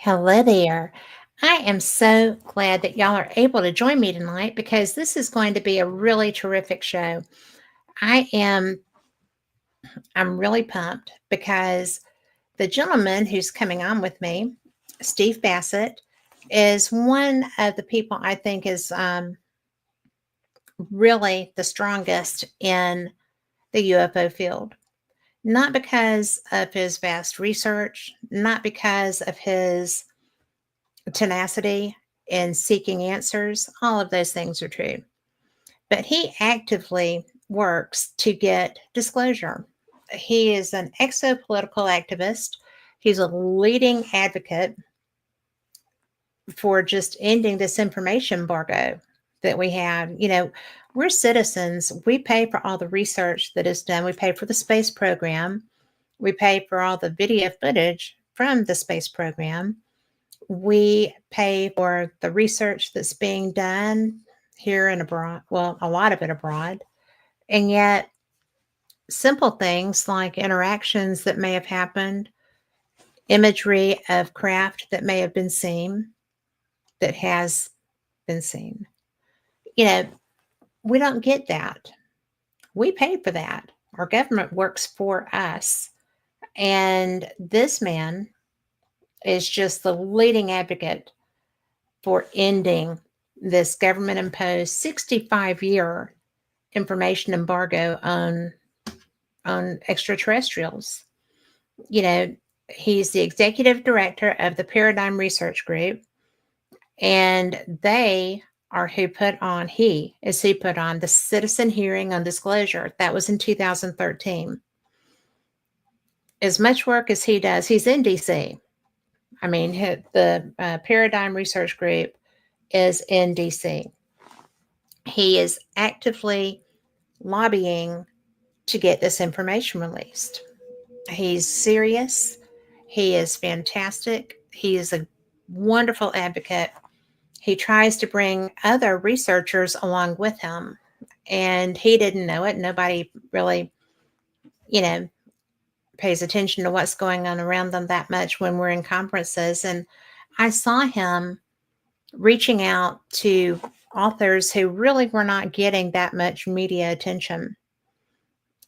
Hello there. I am so glad that y'all are able to join me tonight because this is going to be a really terrific show. I am I'm really pumped because the gentleman who's coming on with me, Steve Bassett, is one of the people I think is really the strongest in the UFO field. Not because of his vast research, not because of his tenacity in seeking answers. All of those things are true. But he actively works to get disclosure. He is an exopolitical activist. He's a leading advocate for just ending this information embargo that we have. We're citizens. We pay for all the research that is done. We pay for the space program. We pay for all the video footage from the space program. We pay for the research that's being done here and abroad. Well, a lot of it abroad. And yet, simple things like interactions that may have happened, imagery of craft that may have been seen, that has been seen. You know, we don't get that. We pay for that. Our government works for us. And this man is just the leading advocate for ending this government imposed 65-year information embargo on extraterrestrials. You know, he's the executive director of the Paradigm Research Group, and he is who put on the citizen hearing on disclosure. That was in 2013. As much work as he does, he's in DC. I mean, the Paradigm Research Group is in DC. He is actively lobbying to get this information released. He's serious. He is fantastic. He is a wonderful advocate. He tries to bring other researchers along with him, and he didn't know it. Nobody really, pays attention to what's going on around them that much when we're in conferences. And I saw him reaching out to authors who really were not getting that much media attention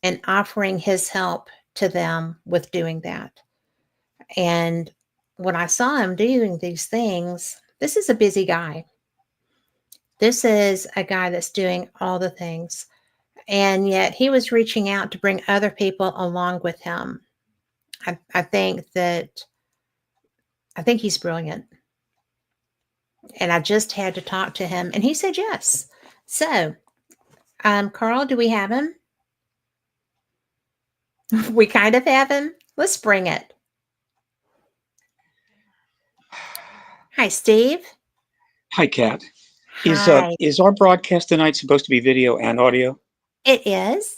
and offering his help to them with doing that. And when I saw him doing these things, this is a busy guy. This is a guy that's doing all the things. And yet he was reaching out to bring other people along with him. I think he's brilliant. And I just had to talk to him, and he said yes. So, Carl, do we have him? We kind of have him. Let's bring it. Hi, Steve. Hi, Kat. Hi. Is our broadcast tonight supposed to be video and audio? It is.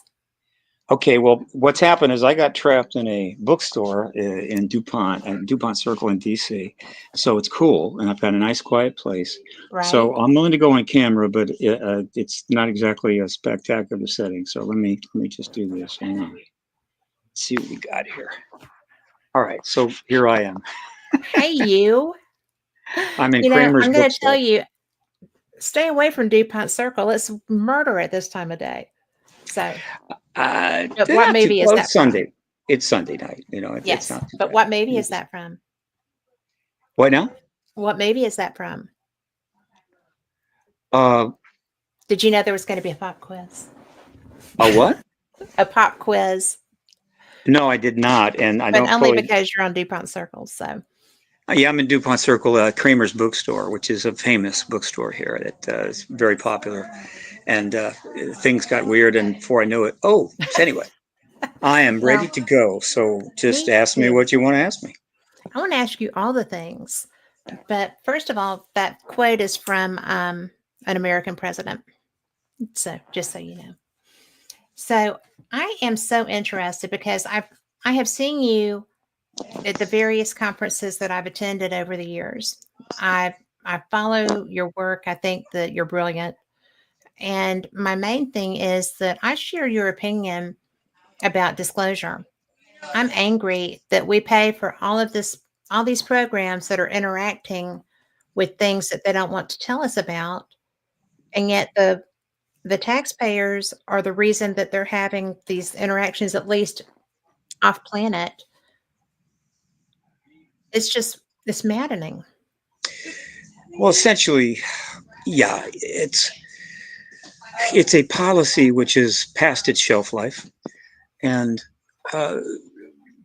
Okay, well, what's happened is I got trapped in a bookstore in DuPont Circle in DC. So it's cool, and I've got a nice quiet place. Right. So I'm willing to go on camera, but it's not exactly a spectacular setting. So let me just do this. Hang on. Let's see what we got here. All right, so here I am. Hey, you. I'm in Kramer's I'm going to bookstore. tell you, stay away from DuPont Circle. It's murder at this time of day. So, what movie is that Sunday? From? It's Sunday night. Yes, it's not too but bad. what movie is that from? What now? What movie is that from? Uh, Did you know there was going to be a pop quiz? A what? A pop quiz. No, I did not, and I but don't. Only because you're on DuPont Circle. So. Yeah, I'm in DuPont Circle, Kramer's bookstore, which is a famous bookstore here that is very popular. And things got weird, and before I knew it, anyway, I am ready to go. So just ask me what you want to ask me. I want to ask you all the things. But first of all, that quote is from an American president. So just so you know. So I am so interested because I have seen you at the various conferences that I've attended over the years. I follow your work. I think that you're brilliant. And my main thing is that I share your opinion about disclosure. I'm angry that we pay for all of this all these programs that are interacting with things that they don't want to tell us about, and yet the taxpayers are the reason that they're having these interactions, at least off planet. It's maddening. Well, essentially, yeah, it's a policy which is past its shelf life, and uh,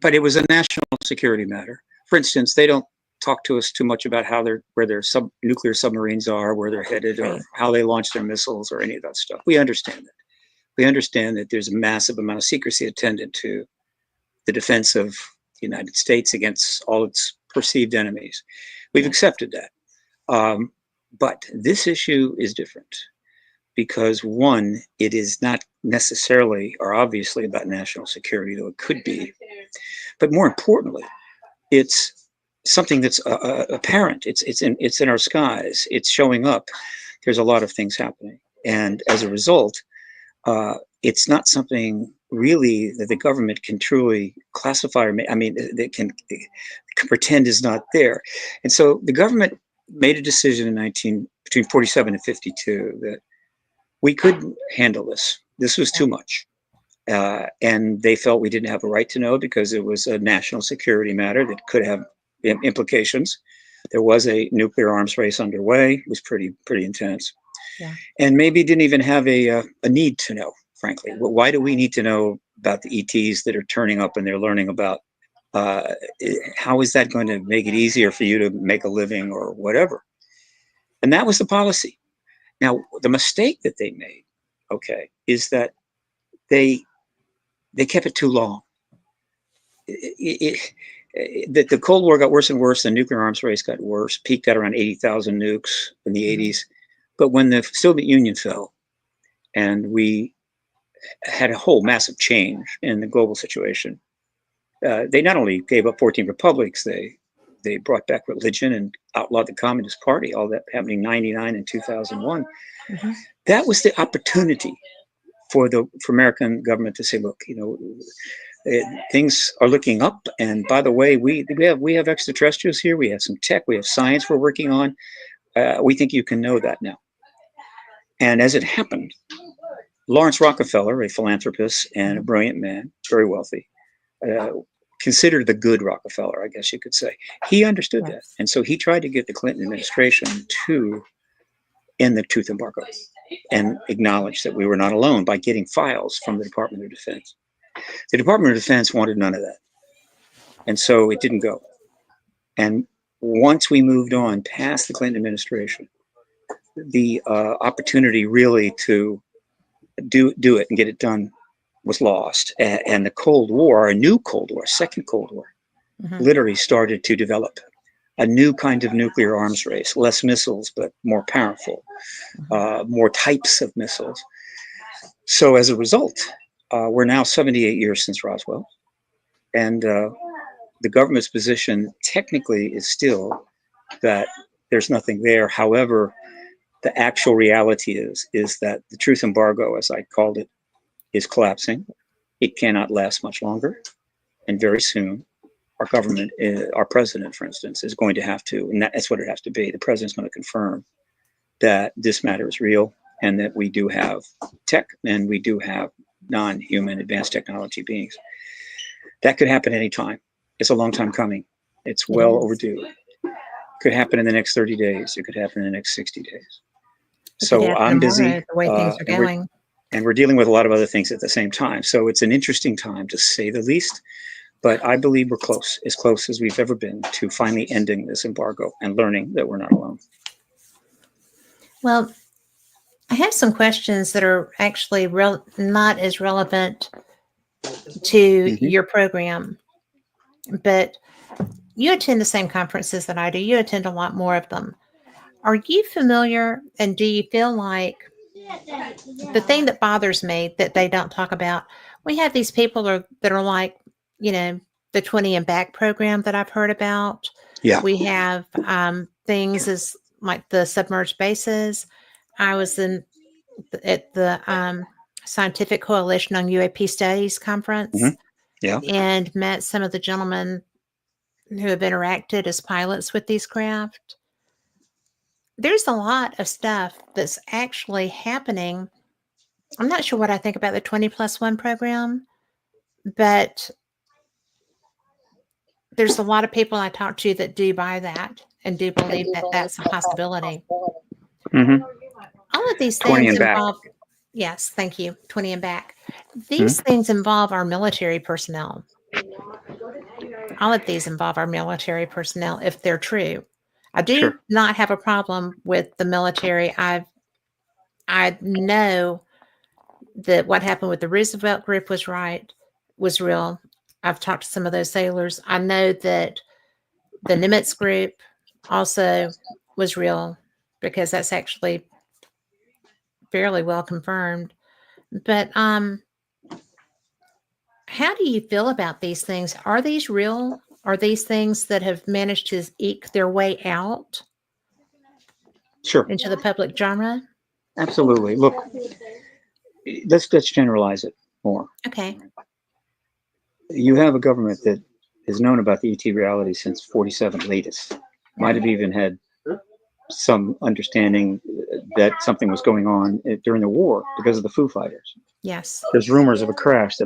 but it was a national security matter. For instance, they don't talk to us too much about where their nuclear submarines are, where they're headed, or Right. how they launch their missiles, or any of that stuff. We understand that. We understand that there's a massive amount of secrecy attendant to the defense of the United States against all its perceived enemies. We've Yes. accepted that. But this issue is different because, one, it is not necessarily or obviously about national security, though it could be. But more importantly, it's something that's apparent. It's in our skies. It's showing up. There's a lot of things happening, and as a result, it's not something really that the government can truly classify or I mean, they can pretend is not there. And so the government made a decision in between 47 and 52 that we couldn't handle this. This was too much. And they felt we didn't have a right to know because it was a national security matter that could have implications. There was a nuclear arms race underway. It was pretty intense. Yeah. And maybe didn't even have a need to know, frankly. Why do we need to know about the ETs that are turning up and they're learning about? How is that going to make it easier for you to make a living or whatever? And that was the policy. Now, the mistake that they made, okay, is that they kept it too long. The Cold War got worse and worse. The nuclear arms race got worse, peaked at around 80,000 nukes in the 80s. But when the Soviet Union fell and we had a whole massive change in the global situation, they not only gave up 14 republics, they brought back religion and outlawed the Communist Party, all that happening in 99 and 2001. Mm-hmm. That was the opportunity for American government to say, look, things are looking up. And by the way, we have extraterrestrials here. We have some tech. We have science we're working on. We think you can know that now. And as it happened, Lawrence Rockefeller, a philanthropist and a brilliant man, very wealthy, considered the good Rockefeller, I guess you could say. He understood that. And so he tried to get the Clinton administration to end the truth embargo and acknowledge that we were not alone by getting files from the Department of Defense. The Department of Defense wanted none of that. And so it didn't go. And once we moved on past the Clinton administration, the opportunity really to do it and get it done was lost. And the Cold War, a new Cold War, second Cold War, literally started to develop a new kind of nuclear arms race, less missiles, but more powerful, more types of missiles. So as a result, we're now 78 years since Roswell. And the government's position technically is still that there's nothing there. However, the actual reality is that the truth embargo, as I called it, is collapsing. It cannot last much longer. And very soon, our government, our president, for instance, is going to have to, and that's what it has to be. The president's going to confirm that this matter is real and that we do have tech and we do have non-human advanced technology beings. That could happen anytime. It's a long time coming. It's well overdue. It could happen in the next 30 days. It could happen in the next 60 days. So I'm busy. The way things are going. And we're dealing with a lot of other things at the same time. So it's an interesting time, to say the least. But I believe we're close as we've ever been to finally ending this embargo and learning that we're not alone. Well, I have some questions that are actually not as relevant to your program, but you attend the same conferences that I do. You attend a lot more of them. Are you familiar, and do you feel like the thing that bothers me that they don't talk about, we have these people that are like, the 20 and back program that I've heard about. Yeah. We have things as like the submerged bases. I was at the Scientific Coalition on UAP Studies conference Yeah. and met some of the gentlemen who have interacted as pilots with these craft, there's a lot of stuff that's actually happening. I'm not sure what I think about the 20+1 program, but there's a lot of people I talk to that do buy that and do believe that that's a possibility. Mm-hmm. All of these 20 things and back. involve, yes, thank you, 20 and back. These Mm-hmm. things involve our military personnel. All of these involve our military personnel if they're true. I do Sure. not have a problem with the military. I know that what happened with the Roosevelt group was real. I've talked to some of those sailors. I know that the Nimitz group also was real because that's actually fairly well confirmed. But how do you feel about these things? Are these real? Are these things that have managed to eke their way out Sure. into the public genre? Absolutely. Look, let's generalize it more. Okay. You have a government that has known about the ET reality since 47 latest. Might have even had some understanding that something was going on during the war because of the Foo Fighters. Yes. There's rumors of a crash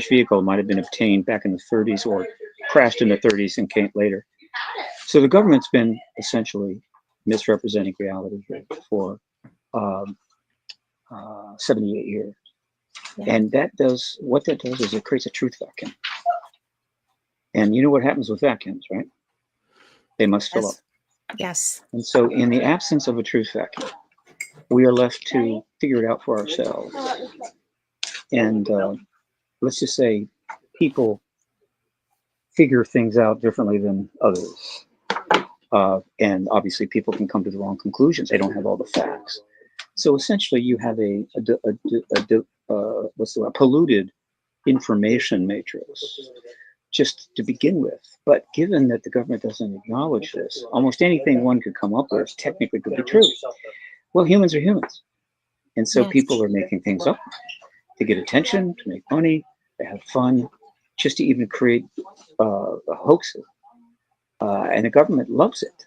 vehicle might have been obtained back in the 30s or crashed in the 30s and came later. So the government's been essentially misrepresenting reality here for 78 years. Yeah. And what that does is it creates a truth vacuum. And you know what happens with vacuums, right? They must fill up. Yes. And so in the absence of a truth vacuum, we are left to figure it out for ourselves. And let's just say people figure things out differently than others. And obviously people can come to the wrong conclusions. They don't have all the facts. So essentially you have a polluted information matrix just to begin with. But given that the government doesn't acknowledge this, almost anything one could come up with technically could be true. Well, humans are humans. And so Yes. people are making things up to get attention, to make money, to have fun, just to even create hoaxes. And the government loves it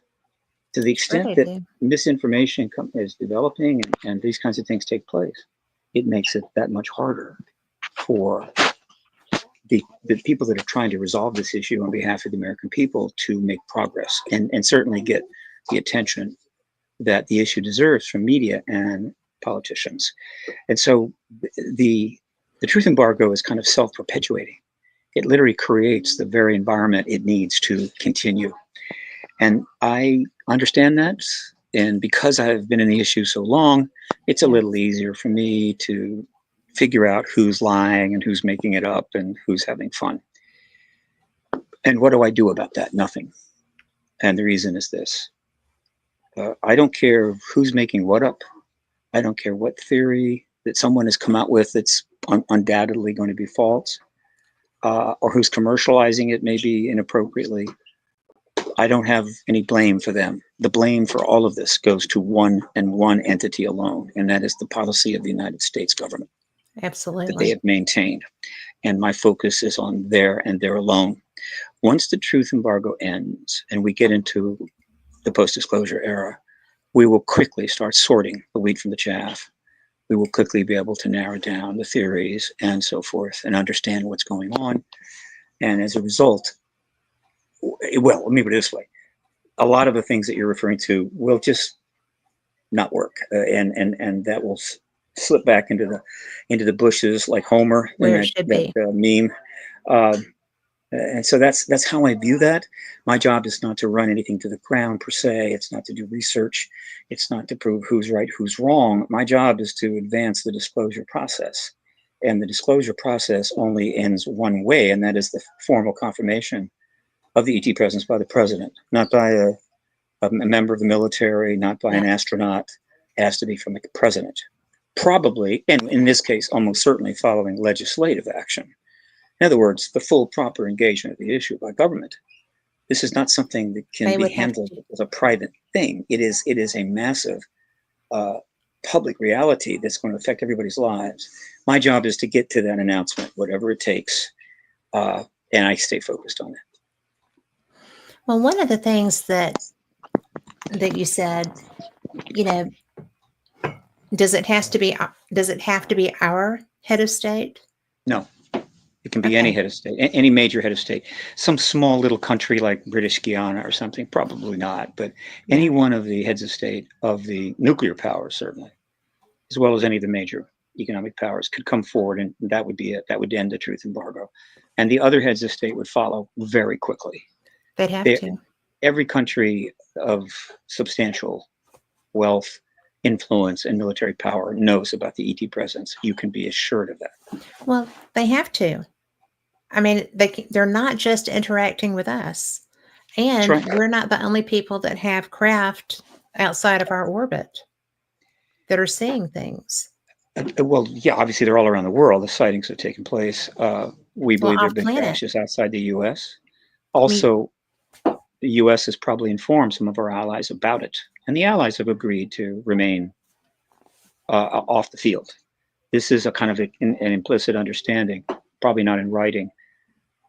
to the Sure extent they that do. misinformation is developing and these kinds of things take place. It makes it that much harder for the people that are trying to resolve this issue on behalf of the American people to make progress and certainly get the attention that the issue deserves from media and politicians. And so the truth embargo is kind of self-perpetuating. It literally creates the very environment it needs to continue. And I understand that. And because I've been in the issue so long, it's a little easier for me to figure out who's lying and who's making it up and who's having fun. And what do I do about that? Nothing. And the reason is this. I don't care who's making what up. I don't care what theory that someone has come out with that's undoubtedly going to be false, or who's commercializing it maybe inappropriately. I don't have any blame for them. The blame for all of this goes to one entity alone, and that is the policy of the United States government that they Absolutely. have maintained. And my focus is on there and there alone. Once the truth embargo ends and we get into the post-disclosure era, we will quickly start sorting the wheat from the chaff. We will quickly be able to narrow down the theories and so forth and understand what's going on. And as a result, well, let me put it this way. A lot of the things that you're referring to will just not work. And that will slip back into the bushes like Homer in Where it should be. that meme. And so that's how I view that. My job is not to run anything to the ground per se. It's not to do research. It's not to prove who's right, who's wrong. My job is to advance the disclosure process. And the disclosure process only ends one way, and that is the formal confirmation of the ET presence by the president, not by a member of the military, not by an astronaut. It has to be from the president. Probably, and in this case, almost certainly following legislative action. In other words, the full proper engagement of the issue by government. This is not something that can be handled as a private thing. It is a massive public reality that's going to affect everybody's lives. My job is to get to that announcement, whatever it takes, and I stay focused on that. Well, one of the things that you said, you know, does it have to be our head of state? No, it can be any Okay. head of state, any major head of state. Some small little country like British Guiana or something, probably not, but any Yeah. one of the heads of state of the nuclear powers, certainly, as well as any of the major economic powers, could come forward, and that would be it. That would end the truth embargo. And the other heads of state would follow very quickly. They'd have They, to. every country of substantial wealth, influence, and military power knows about the ET presence. You can be assured of that. Well, they have to. I mean, they're not just interacting with us, That's and right. we're not the only people that have craft outside of our orbit that are seeing things. Well, yeah, obviously they're all around the world. The sightings have taken place. We Well, believe there have off been planet. crashes outside the U.S. I mean, Also, the U.S. has probably informed some of our allies about it, and the allies have agreed to remain off the field. This is a kind of an implicit understanding, probably not in writing,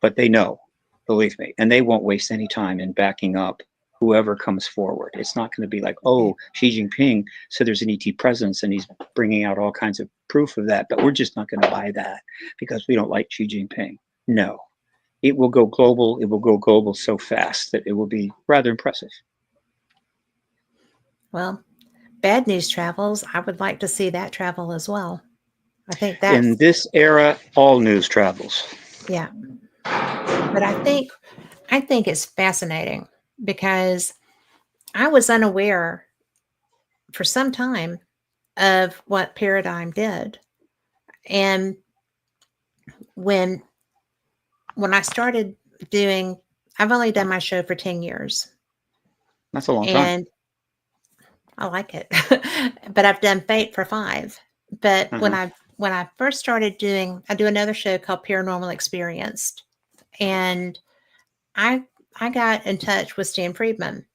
but they know, believe me, and they won't waste any time in backing up whoever comes forward. It's not going to be like, oh, Xi Jinping said there's an ET presence and he's bringing out all kinds of proof of that, but we're just not going to buy that because we don't like Xi Jinping. No, it will go global. It will go global so fast that it will be rather impressive. well, bad news travels. I would like to see that travel as well. I think In that's, this era, all news travels. yeah. But I think it's fascinating because I was unaware for some time of what Paradigm did. And when when I started doing, I've only done my show for 10 years That's a long time. and I like it. But I've done Fate for 5. But Uh-huh. when I first started doing, I do another show called Paranormal Experienced, and I I got in touch with Stan Friedman,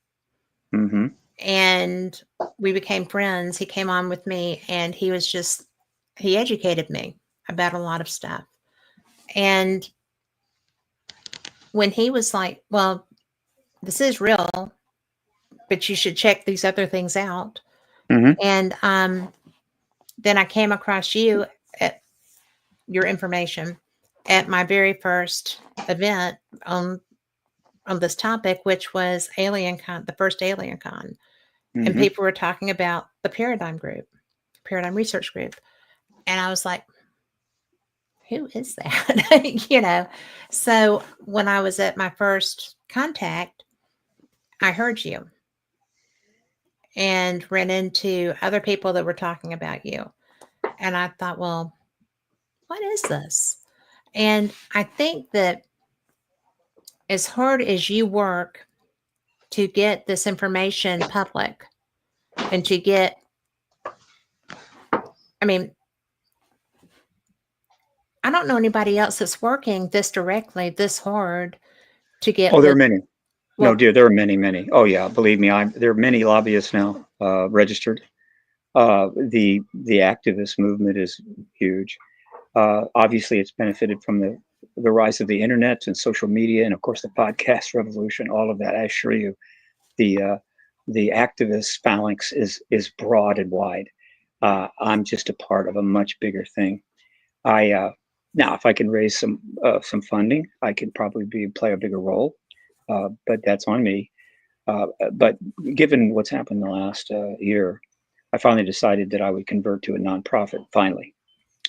Mm-hmm. and we became friends. He came on with me, and he educated me about a lot of stuff. And when he was like, "Well, this is real, but you should check these other things out," Mm-hmm. and then I came across at your information at my very first event on this topic, which was AlienCon, the first AlienCon, and Mm-hmm. people were talking about the Paradigm Research Group, and I was like, "Who is that?" you know. So when I was at my first contact, I heard you and ran into other people that were talking about you, and I thought, well, what is this? And I think that as hard as you work to get this information public and to get, I mean, I don't know anybody else that's working this directly, this hard to Oh, get there are this. many. No, Well, dear, there are many, many. Oh, yeah, believe me, there are many lobbyists now registered. The activist movement is huge. Obviously, it's benefited from the rise of the internet and social media, and of course, the podcast revolution. All of that, I assure you, the uh, the activist phalanx is broad and wide. I'm just a part of a much bigger thing. I Now, if I can raise some funding, I could probably play a bigger role, but that's on me. But given what's happened in the last year, I finally decided that I would convert to a nonprofit. Finally,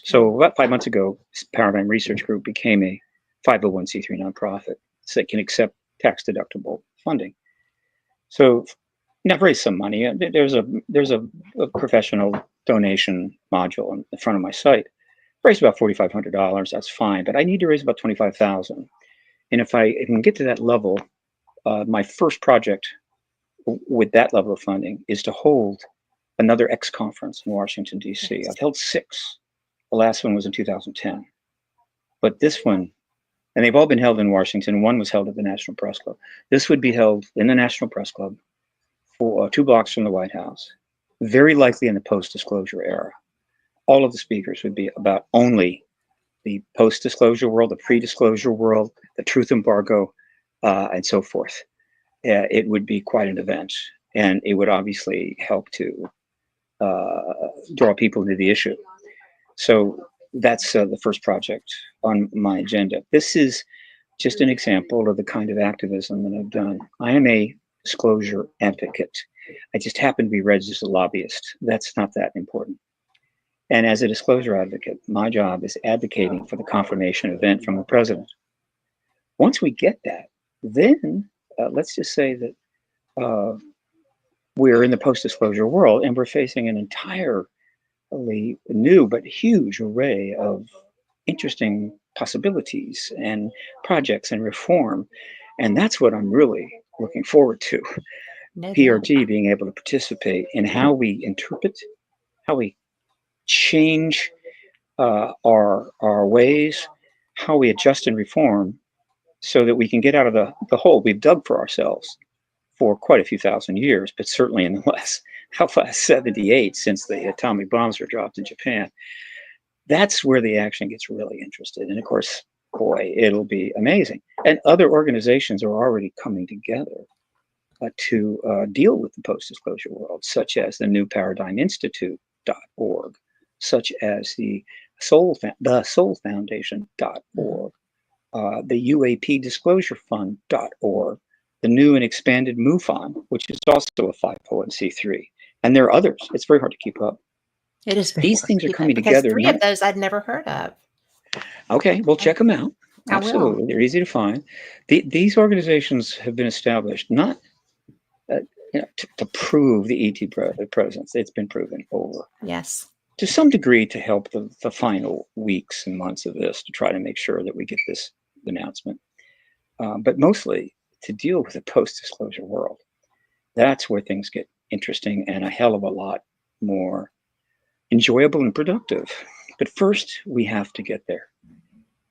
so about 5 months ago, Paradigm Research Group became a 501c3 nonprofit, so it can accept tax deductible funding. So, I've raised some money. There's a professional donation module in the front of my site. Raised about $4,500. That's fine, but I need to raise about 25,000. And if I can get to that level, my first project with that level of funding is to hold another X conference in Washington, D.C. yes. I've held 6. The last one was in 2010. But this one, and they've all been held in Washington. One was held at the National Press Club. This would be held in the National Press Club for 2 blocks from the White House, very likely in the post-disclosure era. All of the speakers would be about only the post-disclosure world, the pre-disclosure world, the truth embargo, and so forth. it would be quite an event, and it would obviously help to draw people into the issue. So that's the first project on my agenda. This is just an example of the kind of activism that I've done. I am a disclosure advocate. I just happen to be registered as a lobbyist. That's not that important. And as a disclosure advocate, my job is advocating for the confirmation event from the president. Once we get that, then let's just say that we're in the post-disclosure world and we're facing an entirely new but huge array of interesting possibilities and projects and reform. And that's what I'm really looking forward to. No doubt. PRG being able to participate in how we interpret, how we change our ways, how we adjust and reform so that we can get out of the hole we've dug for ourselves for quite a few thousand years, but certainly in the last 78 since the atomic bombs were dropped in Japan. That's where the action gets really interested. And of course, boy, it'll be amazing. And other organizations are already coming together to deal with the post-disclosure world, such as the New Paradigm Institute.org, such as the Soul Foundation.org, the UAP Disclosure Fund.org, the new and expanded MUFON, which is also a 501c3. And there are others. It's very hard to keep up. It is very These hard things to are keep up coming because together. 3 of those I'd never heard of. Okay, well, check them out. I will. Absolutely. They're easy to find. These organizations have been established not to prove the ET presence. It's been proven over. Yes. To some degree to help the final weeks and months of this to try to make sure that we get this announcement. But mostly to deal with the post-disclosure world. That's where things get interesting and a hell of a lot more enjoyable and productive. But first, we have to get there.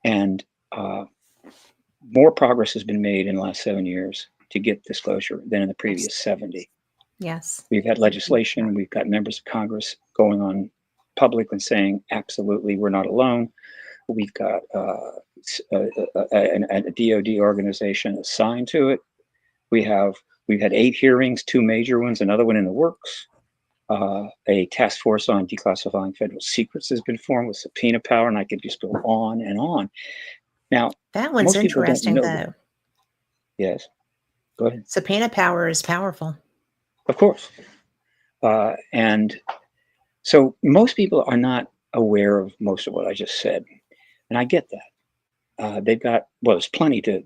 And more progress has been made in the last 7 years to get disclosure than in the previous 70. Yes. We've had legislation. We've got members of Congress going on public and saying, absolutely, we're not alone. We've got a DOD organization assigned to it. We've had 8 hearings, 2 major ones, another one in the works. A task force on declassifying federal secrets has been formed with subpoena power, and I could just go on and on. Now, that one's most people don't interesting, know though. that. Yes, go ahead. Subpoena power is powerful. Of course. And so most people are not aware of most of what I just said. And I get that. They've got, there's plenty to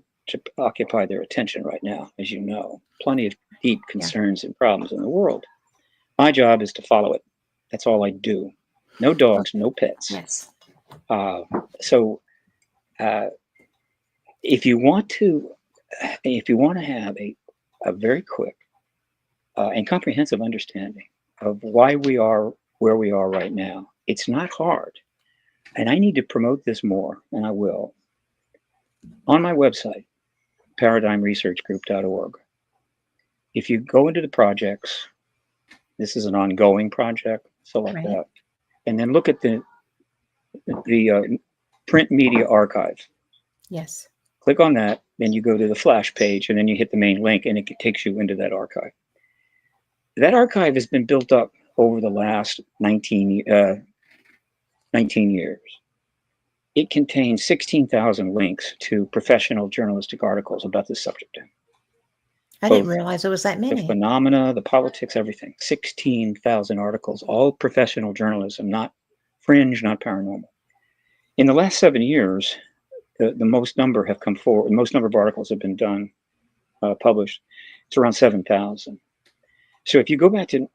occupy their attention right now, as you know, plenty of deep concerns and problems in the world. My job is to follow it. That's all I do. No dogs, no pets. Yes. So if you want to have a very quick and comprehensive understanding of why we are where we are right now, it's not hard. And I need to promote this more, and I will. On my website, paradigmresearchgroup.org, if you go into the projects, this is an ongoing project, select that, and then look at the print media archive. Yes. Click on that, then you go to the flash page, and then you hit the main link, and it takes you into that archive. That archive has been built up over the last 19 years. It contains 16,000 links to professional journalistic articles about this subject. I didn't realize it was that many. The phenomena, the politics, everything. 16,000 articles, all professional journalism, not fringe, not paranormal. In the last 7 years, the most number have come forward. The most number of articles have been done, published. It's around 7,000. So if you go back to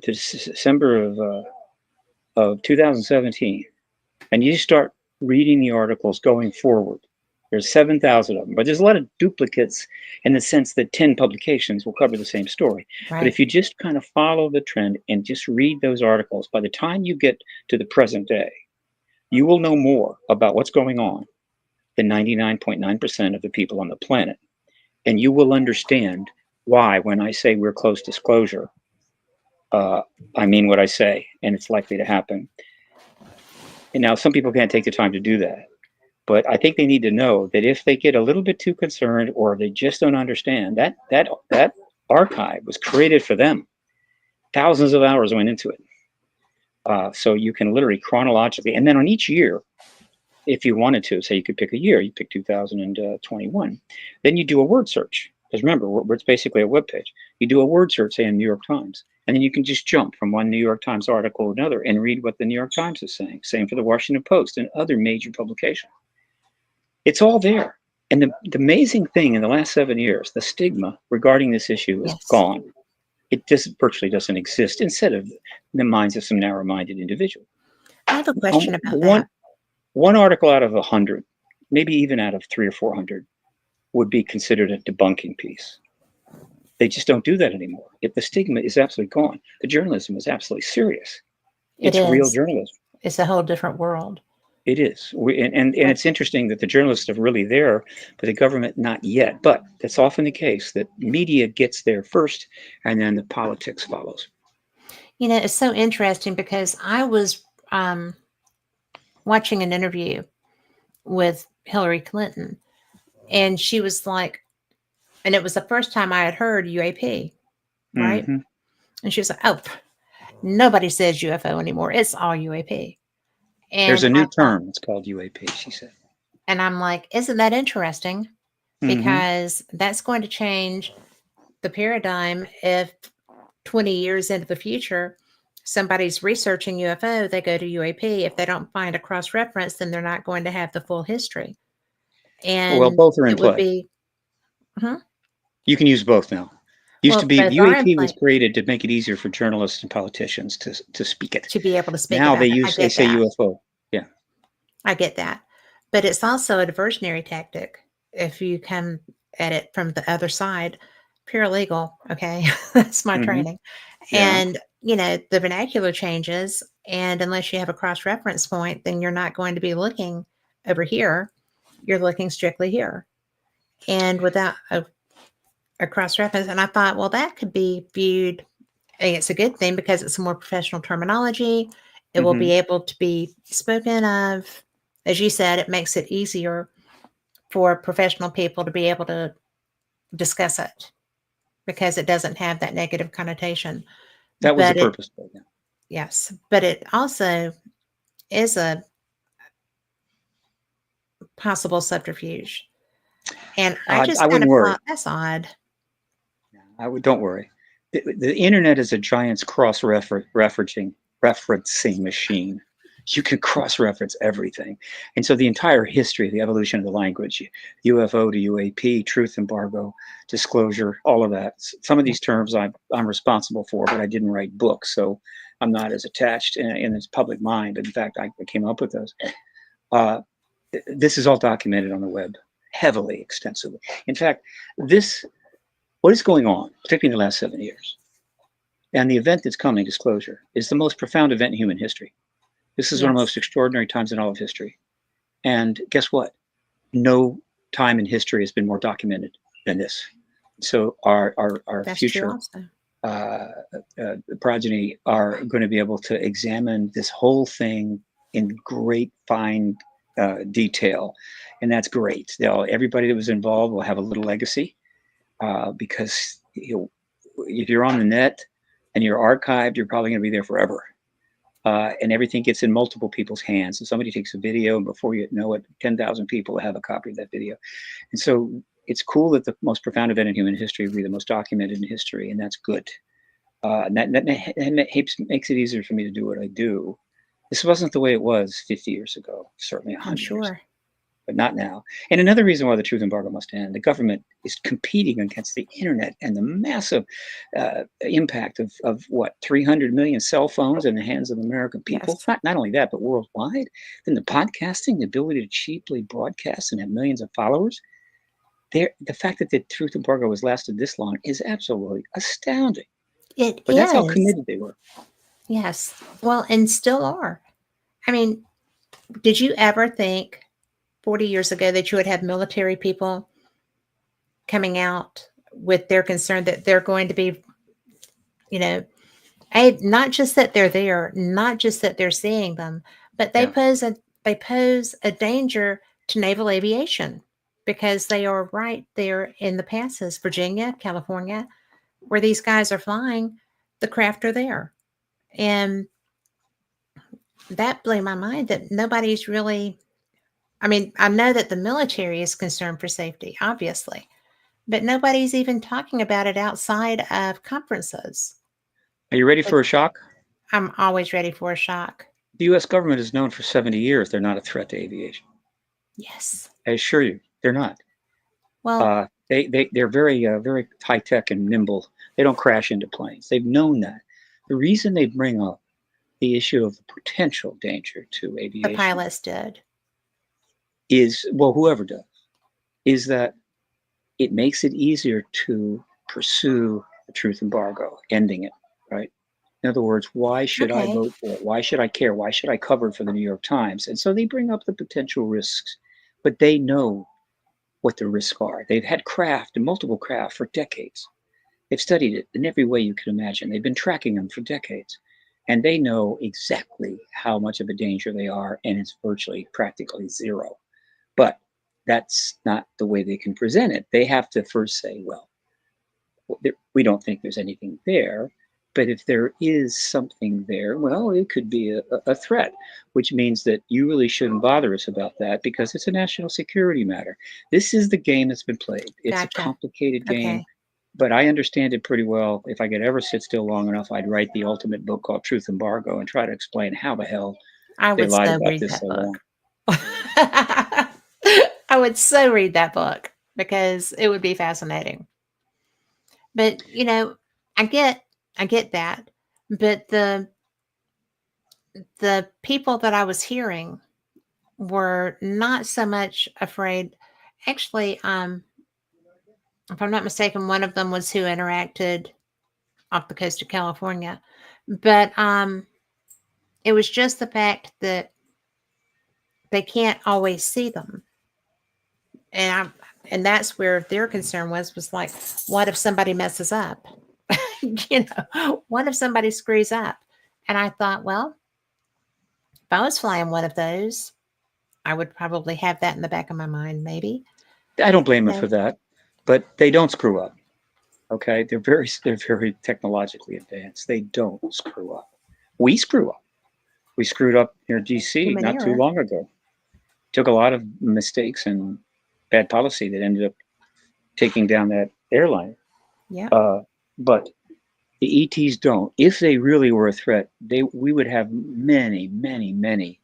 December of 2017, and you start reading the articles going forward, there's 7,000 of them, but there's a lot of duplicates in the sense that 10 publications will cover the same story. Right. But if you just kind of follow the trend and just read those articles, by the time you get to the present day, you will know more about what's going on than 99.9% of the people on the planet. And you will understand why, when I say we're close disclosure, I mean what I say, and it's likely to happen. And now some people can't take the time to do that. But I think they need to know that if they get a little bit too concerned or they just don't understand that archive was created for them. Thousands of hours went into it. So you can literally chronologically, and then on each year, if you wanted to, say you could pick a year, you pick 2021, then you do a word search. Because remember, it's basically a web page. You do a word search, say in New York Times, and then you can just jump from one New York Times article to another and read what the New York Times is saying. Same for the Washington Post and other major publications. It's all there. And the amazing thing in the last 7 years, the stigma regarding this issue is Yes. gone. It just virtually doesn't exist instead of the minds of some narrow-minded individual. I have a question about One that. one article out of 100, maybe even out of 300 or 400, would be considered a debunking piece. They just don't do that anymore. If the stigma is absolutely gone, the journalism is absolutely serious. It It's real is. journalism. It's a whole different world. It is. And it's interesting that the journalists are really there, but the government not yet. But that's often the case that media gets there first and then the politics follows. You know, it's so interesting because I was watching an interview with Hillary Clinton, and she was like, and it was the first time I had heard UAP, right? Mm-hmm. And she was like, oh, nobody says UFO anymore. It's all UAP. There's And a I new thought, term. It's called UAP, she said. and I'm like, isn't that interesting? Mm-hmm. Because that's going to change the paradigm if 20 years into the future, somebody's researching UFO, they go to UAP. If they don't find a cross reference, then they're not going to have the full history. Well, And both are in it would play. be, mhm. You can use both now. Used to Well, be both are in UAP was play created to make it easier for journalists and politicians to speak it. to be able to speak Now about it. I they get say that. UFO. Yeah. I get that. But it's also a diversionary tactic if you come at it from the other side. Paralegal, okay? That's my Mm-hmm. training. Yeah. And, you know, the vernacular changes. And unless you have a cross reference point, then you're not going to be looking over here. You're looking strictly here. And without a cross reference, and I thought, well, that could be viewed, it's a good thing because it's a more professional terminology. It will Mm-hmm. be able to be spoken of. As you said, it makes it easier for professional people to be able to discuss it because it doesn't have that negative connotation. That was the But it, purpose. Yeah. yes, but it also is a possible subterfuge. And I I just kind wouldn't of worry. thought that's odd. Don't worry. The internet is a giant's referencing machine. You can cross-reference everything. And so the entire history, the evolution of the language, UFO to UAP, truth embargo, disclosure, all of that. Some of Yeah. these terms I'm responsible for, but I didn't write books, so I'm not as attached in this public mind. In fact, I came up with those. Uh, this is all documented on the web, heavily, extensively. In fact, what is going on, particularly in the last 7 years, and the event that's coming, disclosure, is the most profound event in human history. This is one of the Yes, most extraordinary times in all of history. And guess what? No time in history has been more documented than this. So our that's true future also. uh, progeny are going to be able to examine this whole thing in great fine detail, and that's great. Everybody that was involved will have a little legacy because if you're on the net and you're archived, you're probably going to be there forever. And everything gets in multiple people's hands. So somebody takes a video, and before you know it, 10,000 people have a copy of that video. And so it's cool that the most profound event in human history will be the most documented in history, and that's good. And that makes it easier for me to do what I do. This wasn't the way it was 50 years ago, certainly I'm 100 years ago, sure. but not now. And another reason why the truth embargo must end, the government is competing against the internet and the massive impact of what, 300 million cell phones in the hands of American people. Yes, Not only that, but worldwide. Then the podcasting, the ability to cheaply broadcast and have millions of followers. The fact that the truth embargo has lasted this long is absolutely astounding. it But that's how is. committed they were. Yes. Well, and still are. I mean, did you ever think 40 years ago that you would have military people coming out with their concern that they're going to be, you know, not just that they're there, not just that they're seeing them, but Yeah. they pose a danger to naval aviation because they are right there in the passes, Virginia, California, where these guys are flying. The craft are there. And that blew my mind that nobody's really, I mean, I know that the military is concerned for safety, obviously, but nobody's even talking about it outside of conferences. Are you ready But for a shock? I'm always ready for a shock. The U.S. government is known for 70 years they're not a threat to aviation. Yes. I assure you, they're not. Well, They're very high tech and nimble. They don't crash into planes. They've known that. The reason they bring up the issue of the potential danger to the aviation pilots did. is, well, whoever does, is that it makes it easier to pursue the truth embargo, ending it, right? In other words, why should I Okay. vote for it? Why should I care? Why should I cover it for the New York Times? And so they bring up the potential risks, but they know what the risks are. They've had craft and multiple craft for decades. They've studied it in every way you can imagine. They've been tracking them for decades. And they know exactly how much of a danger they are, and it's virtually practically zero. But that's not the way they can present it. They have to first say, well, we don't think there's anything there. But if there is something there, well, it could be a threat, which means that you really shouldn't bother us about that because it's a national security matter. This is the game that's been played. It's a Gotcha. complicated game, Okay. but I understand it pretty well. If I could ever sit still long enough, I'd write the ultimate book called Truth Embargo and try to explain how the hell I they would lied so about read this that so long. book. I would so read that book because it would be fascinating. But I get that. But the people that I was hearing were not so much afraid. Actually, if I'm not mistaken, one of them was who interacted off the coast of California. But it was just the fact that they can't always see them. And that's where their concern was like, what if somebody messes up? What if somebody screws up? And I thought, well, if I was flying one of those, I would probably have that in the back of my mind, maybe. I don't blame them No, for that, but they don't screw up. Okay, they're very technologically advanced. They don't screw up. We screw up. We screwed up near DC human not too error. long ago. Took a lot of mistakes and bad policy that ended up taking down that airline. Yeah. But the ETs don't. If they really were a threat, we would have many, many, many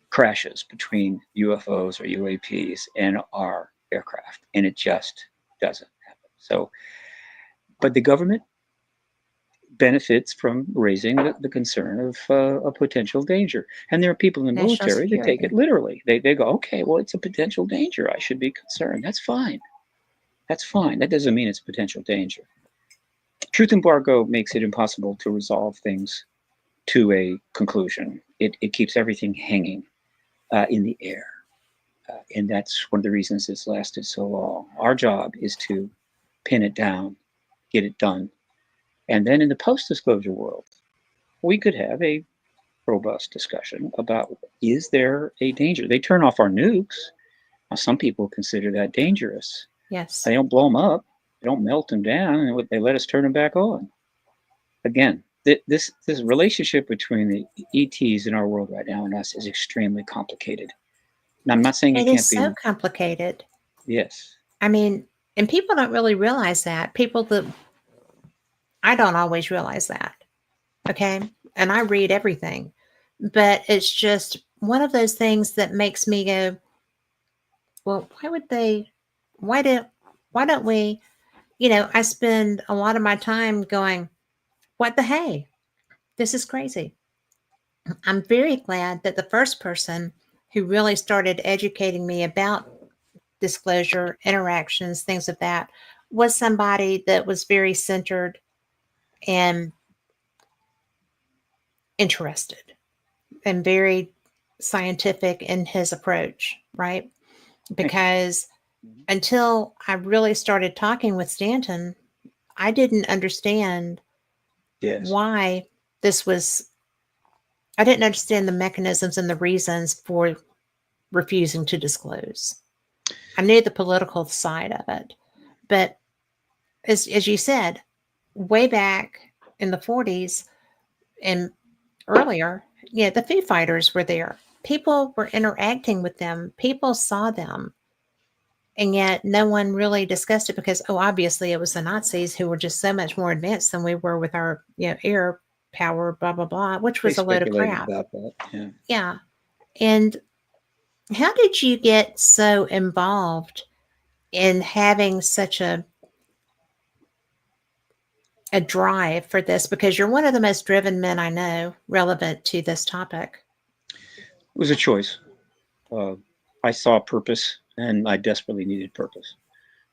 crashes between UFOs or UAPs and our aircraft, and it just doesn't happen. So, but the government benefits from raising the concern of a potential danger. And there are people in the National military that take it security. literally. They go, okay, well, it's a potential danger. I should be concerned. That's fine. That's fine. That doesn't mean it's a potential danger. Truth embargo makes it impossible to resolve things to a conclusion. It keeps everything hanging in the air. And that's one of the reasons it's lasted so long. Our job is to pin it down, get it done. And then in the post disclosure world, we could have a robust discussion about is there a danger? They turn off our nukes. Now, some people consider that dangerous. Yes. They don't blow them up, they don't melt them down, and they let us turn them back on. Again, this relationship between the ETs in our world right now and us is extremely complicated. And I'm not saying it It is can't so be. complicated. Yes. I mean, and people don't really realize that. People that I don't always realize that. Okay. And I read everything, but it's just one of those things that makes me go, well, why do, why don't we, I spend a lot of my time going, what the hey, this is crazy. I'm very glad that the first person who really started educating me about disclosure, interactions, things of that, was somebody that was very centered and interested and very scientific in his approach, right? Because until I really started talking with Stanton, I didn't understand Yes. why this was, I didn't understand the mechanisms and the reasons for refusing to disclose. I knew the political side of it, but as you said, way back in the 40s and earlier, yeah, the Foo Fighters were there. People were interacting with them. People saw them. And yet no one really discussed it because, oh, obviously it was the Nazis who were just so much more advanced than we were with our, air power, blah, blah, blah, which They was a load of speculated crap. about that. Yeah. Yeah. And how did you get so involved in having such a drive for this? Because you're one of the most driven men I know relevant to this topic. It was a choice. I saw purpose, and I desperately needed purpose.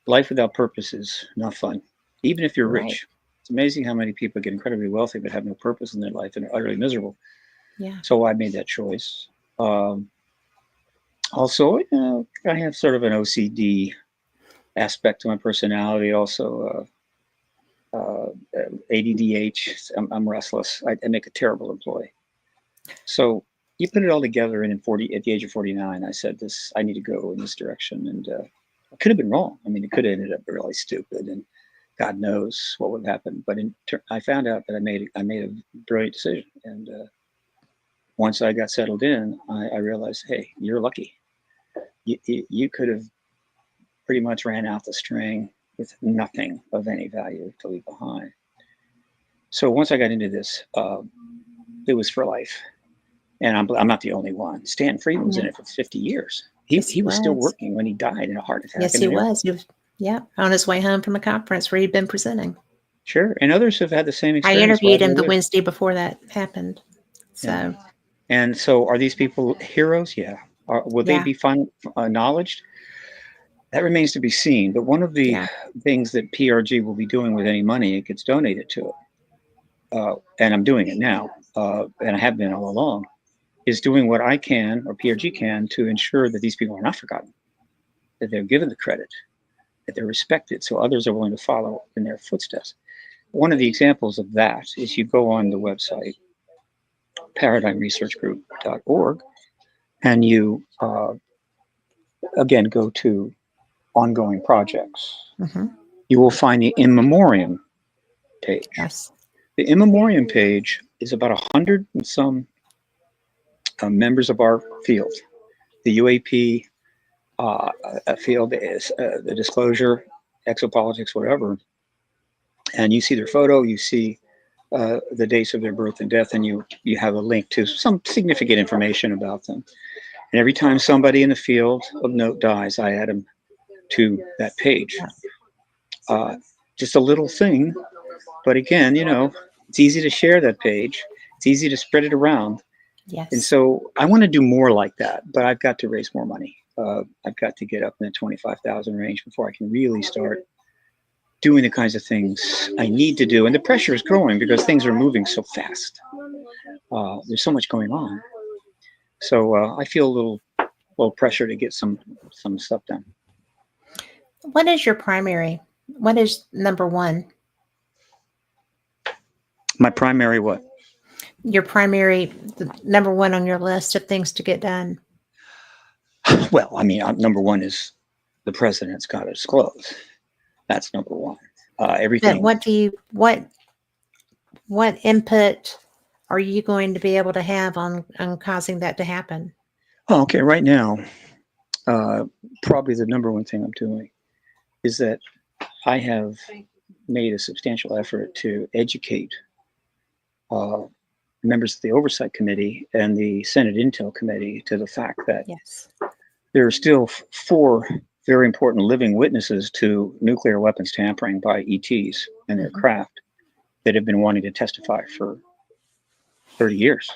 Life without purpose is not fun, even if you're Right. rich. It's amazing how many people get incredibly wealthy but have no purpose in their life and are utterly miserable. Yeah. So I made that choice. Also, I have sort of an OCD aspect to my personality. Also, ADDH. I'm restless. I make a terrible employee. So you put it all together, and at the age of 49, I said, I need to go in this direction, and I could have been wrong. I mean, it could have ended up really stupid, and God knows what would happen. But I found out that I made a brilliant decision, and once I got settled in, I realized, hey, you're lucky. You could have pretty much ran out the string with nothing of any value to leave behind. So once I got into this, it was for life. And I'm not the only one. Stan Friedman was in Yeah. it for 50 years. Yes, He was still working when he died in a heart attack. Yes, in he an airport. was. He was, yeah, on his way home from a conference where he'd been presenting. Sure. And others have had the same I experience while interviewed they him the live. Wednesday before that happened. So, Yeah. And so are these people heroes? Yeah. Will they yeah, be acknowledged? That remains to be seen. But one of the yeah, things that PRG will be doing with any money it gets donated to it, and I'm doing it now, and I have been all along, is doing what I can or PRG can to ensure that these people are not forgotten, that they're given the credit, that they're respected, so others are willing to follow in their footsteps. One of the examples of that is you go on the website paradigmresearchgroup.org, and you again go to ongoing projects. hmm You will find the in memoriam page. yes, The in memoriam page is about 100 and some members of our field. The UAP field is the disclosure, exopolitics, whatever. And you see their photo, you see the dates of their birth and death, and you have a link to some significant information about them. And every time somebody in the field of note dies, I add them to that page. Just a little thing, but again, it's easy to share that page. It's easy to spread it around. yes. And so I want to do more like that, but I've got to raise more money. I've got to get up in the 25,000 range before I can really start doing the kinds of things I need to do. And the pressure is growing because things are moving so fast. There's so much going on. So I feel a little pressure to get some stuff done. What is your primary? What is number one? My primary what? Your primary, the number one on your list of things to get done. Well, I mean, number one is the president's got to disclose. That's number one. Everything. But what input are you going to be able to have on causing that to happen? Oh, okay. Right now, probably the number one thing I'm doing is that I have made a substantial effort to educate members of the Oversight Committee and the Senate Intel Committee to the fact that Yes. there are still 4 very important living witnesses to nuclear weapons tampering by ETs and their craft that have been wanting to testify for 30 years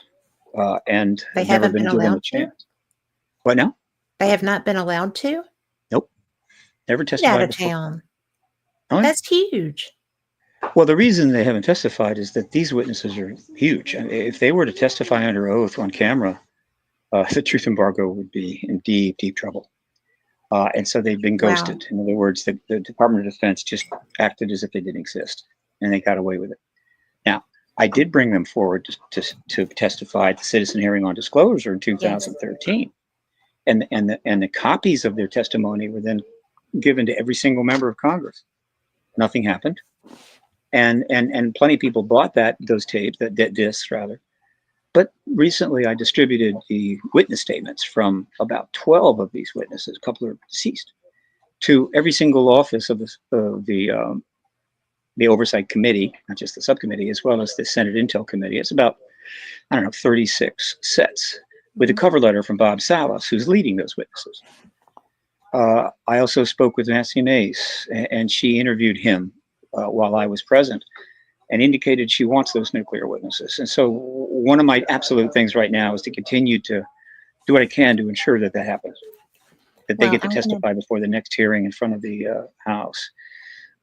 and They have never haven't been been given allowed the to? chance. What now? They have not been allowed to? Nope. Never Get out testified of before. town. Oh, yeah. That's huge. Well, the reason they haven't testified is that these witnesses are huge. I mean, if they were to testify under oath on camera, the truth embargo would be in deep, deep trouble. And so they've been Wow. ghosted. In other words, the Department of Defense just acted as if they didn't exist, and they got away with it. Now, I did bring them forward to testify at the citizen hearing on disclosure in 2013. and the copies of their testimony were then given to every single member of Congress. Nothing happened, and plenty of people bought those tapes, that discs rather. But recently, I distributed the witness statements from about 12 of these witnesses. A couple are deceased, to every single office of the oversight committee, not just the subcommittee, as well as the Senate Intel Committee. It's about, I don't know, 36 sets, with a cover letter from Bob Salas, who's leading those witnesses. I also spoke with Nancy Mace, and she interviewed him while I was present, and indicated she wants those nuclear witnesses. And so one of my absolute things right now is to continue to do what I can to ensure that happens, that they get to testify before the next hearing in front of the House.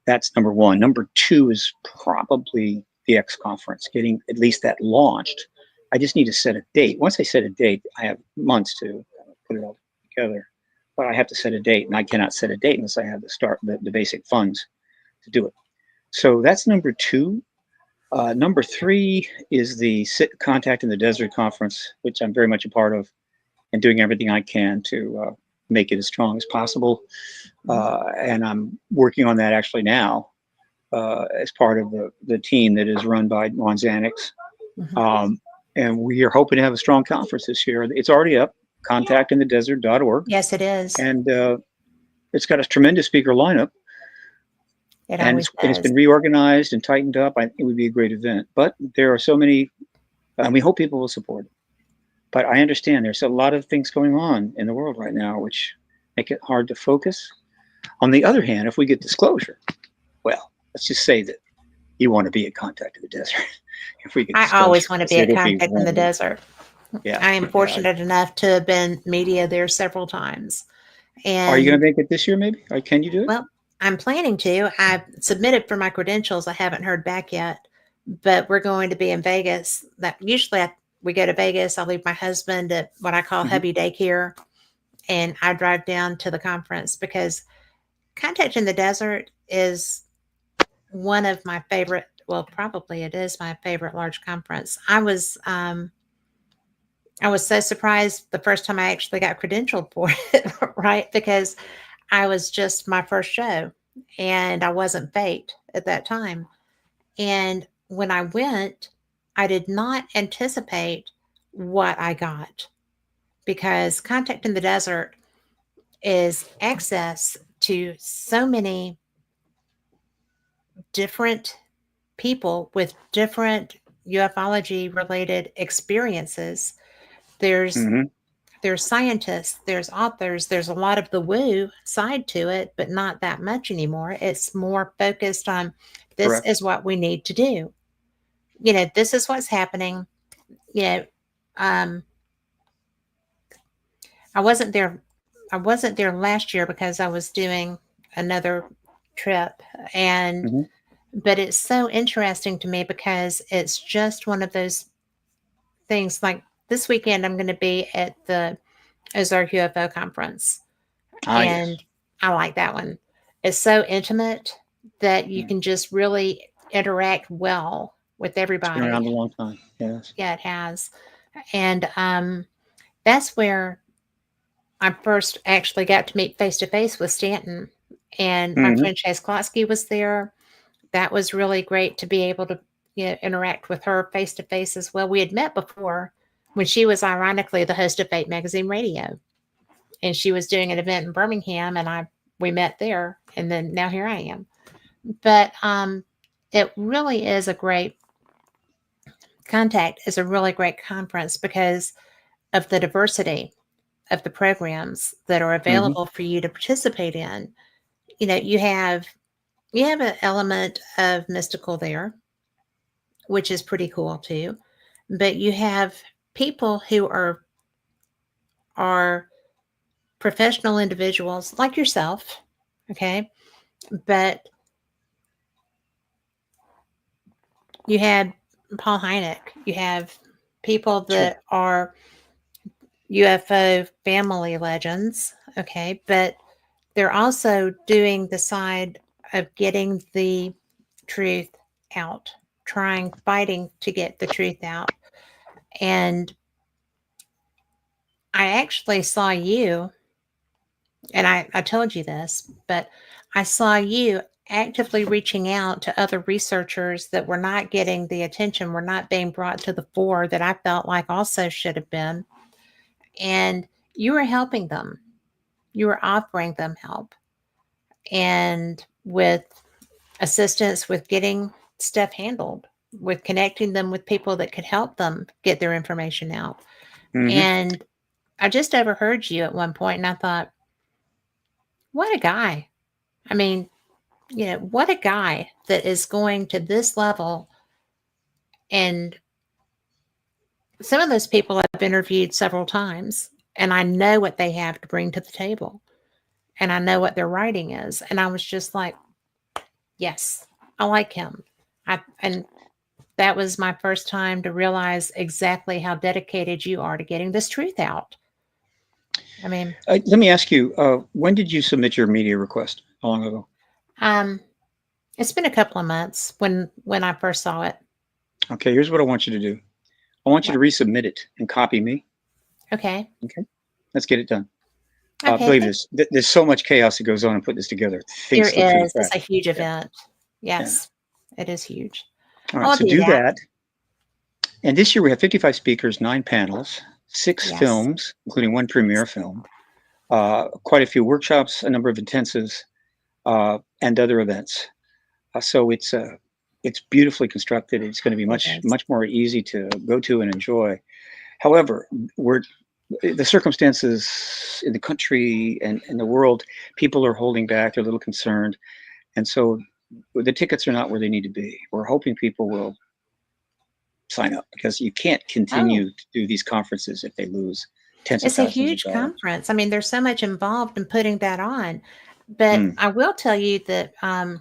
That's number one. Number two is probably the X conference, getting at least that launched. I just need to set a date. Once I set a date, I have months to put it all together, but I have to set a date, and I cannot set a date unless I have the basic funds to do it. So that's number two. Number three is the Contact in the Desert conference, which I'm very much a part of, and doing everything I can to make it as strong as possible. And I'm working on that actually now as part of the team that is run by Ron Zanix. And we are hoping to have a strong conference this year. It's already up, contactinthedesert.org. Yes, it is. And it's got a tremendous speaker lineup. It's been reorganized and tightened up. It would be a great event. But there are so many, and we hope people will support it. But I understand there's a lot of things going on in the world right now which make it hard to focus. On the other hand, if we get disclosure, well, let's just say that you want to be at Contact in the Desert. I always want to be at Contact in the Desert. Yeah, I am fortunate enough to have been media there several times. And are you going to make it this year, maybe? Or can you do it? Well, I'm planning to. I've submitted for my credentials. I haven't heard back yet, but we're going to be in Vegas. We go to Vegas. I leave my husband at what I call hubby daycare, and I drive down to the conference, because Contact in the Desert is one of my favorite. Well, probably it is my favorite large conference. I was so surprised the first time I actually got credentialed for it, right? Because I was just my first show, and I wasn't fate at that time. And when I went, I did not anticipate what I got, because Contact in the Desert is access to so many different people with different ufology related experiences. There's scientists, there's authors, there's a lot of the woo side to it, but not that much anymore. It's more focused on this is what we need to do. This is what's happening. I wasn't there last year because I was doing another trip, but it's so interesting to me because it's just one of those things. Like this weekend, I'm going to be at the Ozark UFO conference, and I like that one. It's so intimate that you can just really interact well with everybody. It's been around a long time. Yes. Yeah, it has. And that's where I first actually got to meet face to face with Stanton, and my friend Chase Klotsky was there. That was really great to be able to interact with her face to face as well. We had met before when she was ironically the host of Fate Magazine Radio, and she was doing an event in Birmingham, and we met there, and then now here I am. But it really is a great Contact is a really great conference because of the diversity of the programs that are available for you to participate in. You have an element of mystical there, which is pretty cool too. But you have people who are professional individuals like yourself, okay? But you have Paul Hynek, you have people that are UFO family legends, okay? But they're also doing the side of getting the truth out, fighting to get the truth out. And I actually saw you, and I told you this, but I saw you actively reaching out to other researchers that were not getting the attention, were not being brought to the fore that I felt like also should have been. And you were helping them, you were offering them help and with assistance with getting stuff handled, with connecting them with people that could help them get their information out. Hmm. And I just overheard you at one point and I thought, what a guy. I mean, what a guy that is going to this level. And some of those people I've interviewed several times, and I know what they have to bring to the table, and I know what their writing is. And I was just like, yes, I like him. And that was my first time to realize exactly how dedicated you are to getting this truth out. I mean, Let me ask you, when did you submit your media request? How long ago? um, it's been a couple of months when I first saw it. Okay, here's what I want you to do. I want you What? to resubmit it and copy me. Okay. Okay, let's get it done. Okay. Believe this, there's so much chaos that goes on in putting this together. There Things slip through the is. It's a cracks. huge Yeah, event. yeah. Yes, it is huge. All right, I'll so do do that. that. And this year we have 55 speakers, 9 panels, 6 Yes, films, including 1 premiere film, quite a few workshops, a number of intensives, and other events. So it's beautifully constructed. It's going to be it much is. much more easy to go to and enjoy. However, we're the circumstances in the country and in the world, people are holding back. They're a little concerned, and so the tickets are not where they need to be. We're hoping people will sign up because you can't Oh, continue to do these conferences if they lose tens of it's a thousands of huge dollars. conference. I mean, there's so much involved in putting that on. But Mm. I will tell you that I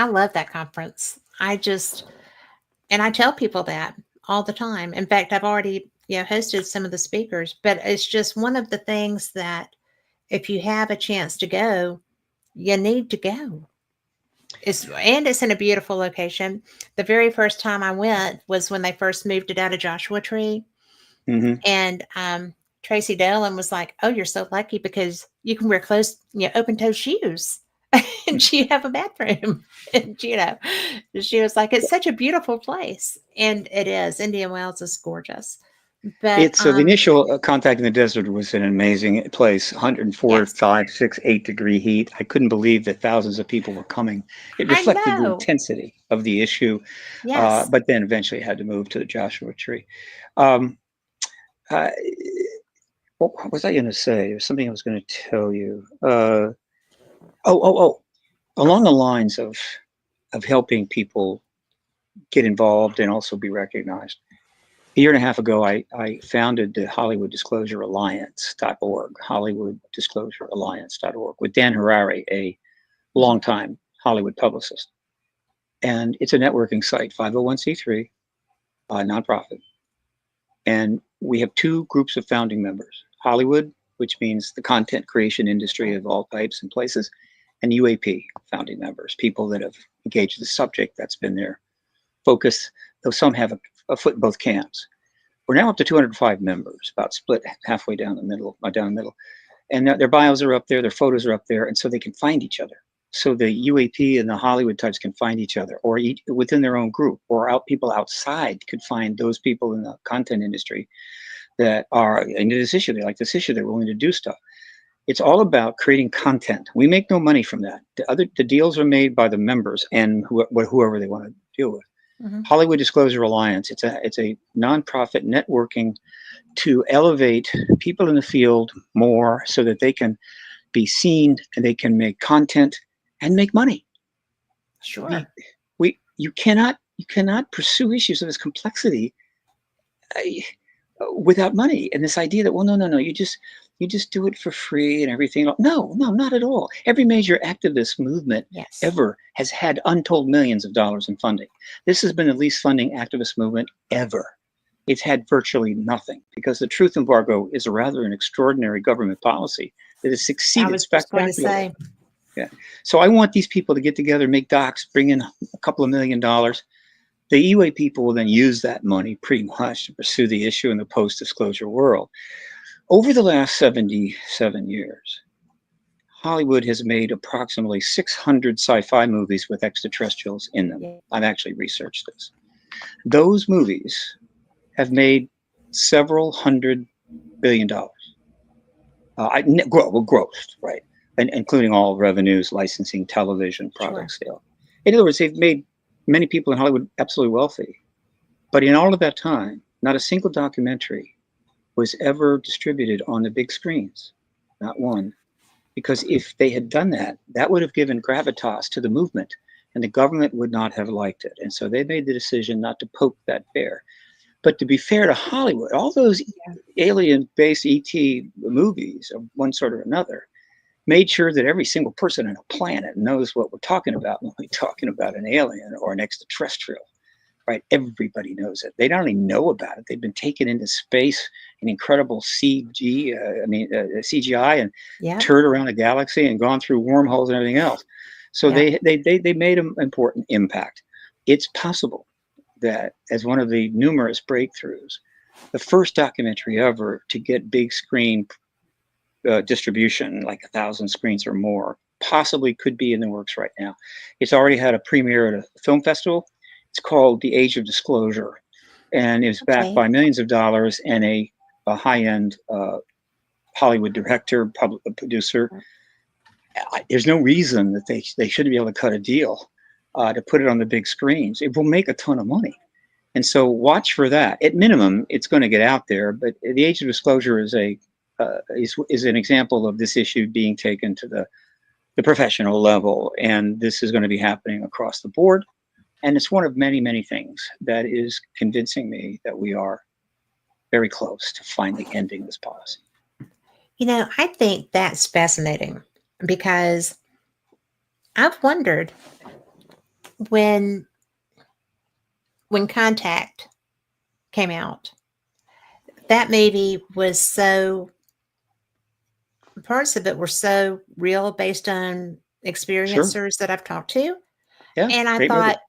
love that conference. And I tell people that all the time. In fact, I've already, hosted some of the speakers, but it's just one of the things that if you have a chance to go, you need to go. It's in a beautiful location. The very first time I went was when they first moved it out of Joshua Tree. Hmm. And Tracy Dolan was like, "Oh, you're so lucky because you can wear closed, open toe shoes, and you have a bathroom." And she was like, "It's such a beautiful place," and it is. Indian Wells is gorgeous, but It's the initial contact in the desert was an amazing place, 104, yes, 5, 6, 8 degree heat. I couldn't believe that thousands of people were coming. It I reflected the know. intensity of the issue, Yes, but then eventually had to move to the Joshua Tree. Um, uh, what was I going to say? There's something I was going to tell you. Oh! Along the lines of helping people get involved and also be recognized. A year and a half ago, I founded the Hollywood Disclosure Alliance.org, HollywoodDisclosureAlliance.org, with Dan Harari, a hmm, longtime Hollywood publicist. And it's a networking site, 501c3, nonprofit. And we have 2 groups of founding members: Hollywood, which means the content creation industry of all types and places, and UAP founding members, people that have engaged the subject that's been their focus, though some have a foot in both camps. We're now up to 205 members, about split halfway down the middle, and their bios are up there, their photos are up there, and so they can find each other. So the UAP and the Hollywood types can find each other, or within their own group, or people outside could find those people in the content industry that are into this issue. They like this issue. They're willing to do stuff. It's all about creating content. We make no money from that. The deals are made by the members and whoever they want to deal with. hmm, Hollywood Disclosure Alliance. It's a nonprofit networking to elevate people in the field more so that they can be seen and they can make content and make money. The sure. we you cannot pursue issues of this complexity without money. And this idea that, well, no, you just do it for free and everything. No, not at all. Every major activist movement Yes, ever has had untold millions of dollars in funding. This has been the least funding activist movement ever. It's had virtually nothing because the truth embargo is a rather an extraordinary government policy that has I succeeded was just going to spectacularly. say, Yeah. So I want these people to get together, make docs, bring in a couple of $1 million, The E-way people will then use that money pretty much to pursue the issue in the post-disclosure world. Over the last 77 years, Hollywood has made approximately 600 sci-fi movies with extraterrestrials in them. Yeah. I've actually researched this. Those movies have made several $100 billion. Grossed, right? And including all revenues, licensing, television, product Sure. sale. In other words, they've made many people in Hollywood absolutely wealthy. But in all of that time, not a single documentary was ever distributed on the big screens. Not one. Because if they had done that, that would have given gravitas to the movement, and the government would not have liked it. And so they made the decision not to poke that bear. But to be fair to Hollywood, all those Yeah. alien-based ET movies of one sort or another made sure that every single person on a planet knows what we're talking about when we're talking about an alien or an extraterrestrial, right? Everybody knows it. They not only know about it, they've been taken into space in incredible CGI and Yeah. toured around the galaxy and gone through wormholes and everything else. So Yeah. they made an important impact. It's possible that as one of the numerous breakthroughs, the first documentary ever to get big screen distribution, like 1,000 screens or more, possibly could be in the works right now. It's already had a premiere at a film festival. It's called The Age of Disclosure, and it was backed Okay. by millions of dollars and a high-end Hollywood director, public producer. There's no reason that they shouldn't be able to cut a deal to put it on the big screens. It will make a ton of money. And so watch for that. At minimum, it's going to get out there. But the Age of Disclosure is an example of this issue being taken to the professional level, and this is going to be happening across the board. And it's one of many, many things that is convincing me that we are very close to finally ending this policy. I think that's fascinating because I've wondered when Contact came out, that movie was so parts of it were so real based on Sure. experiencers that I've talked to. Yeah. And I Great movie. thought,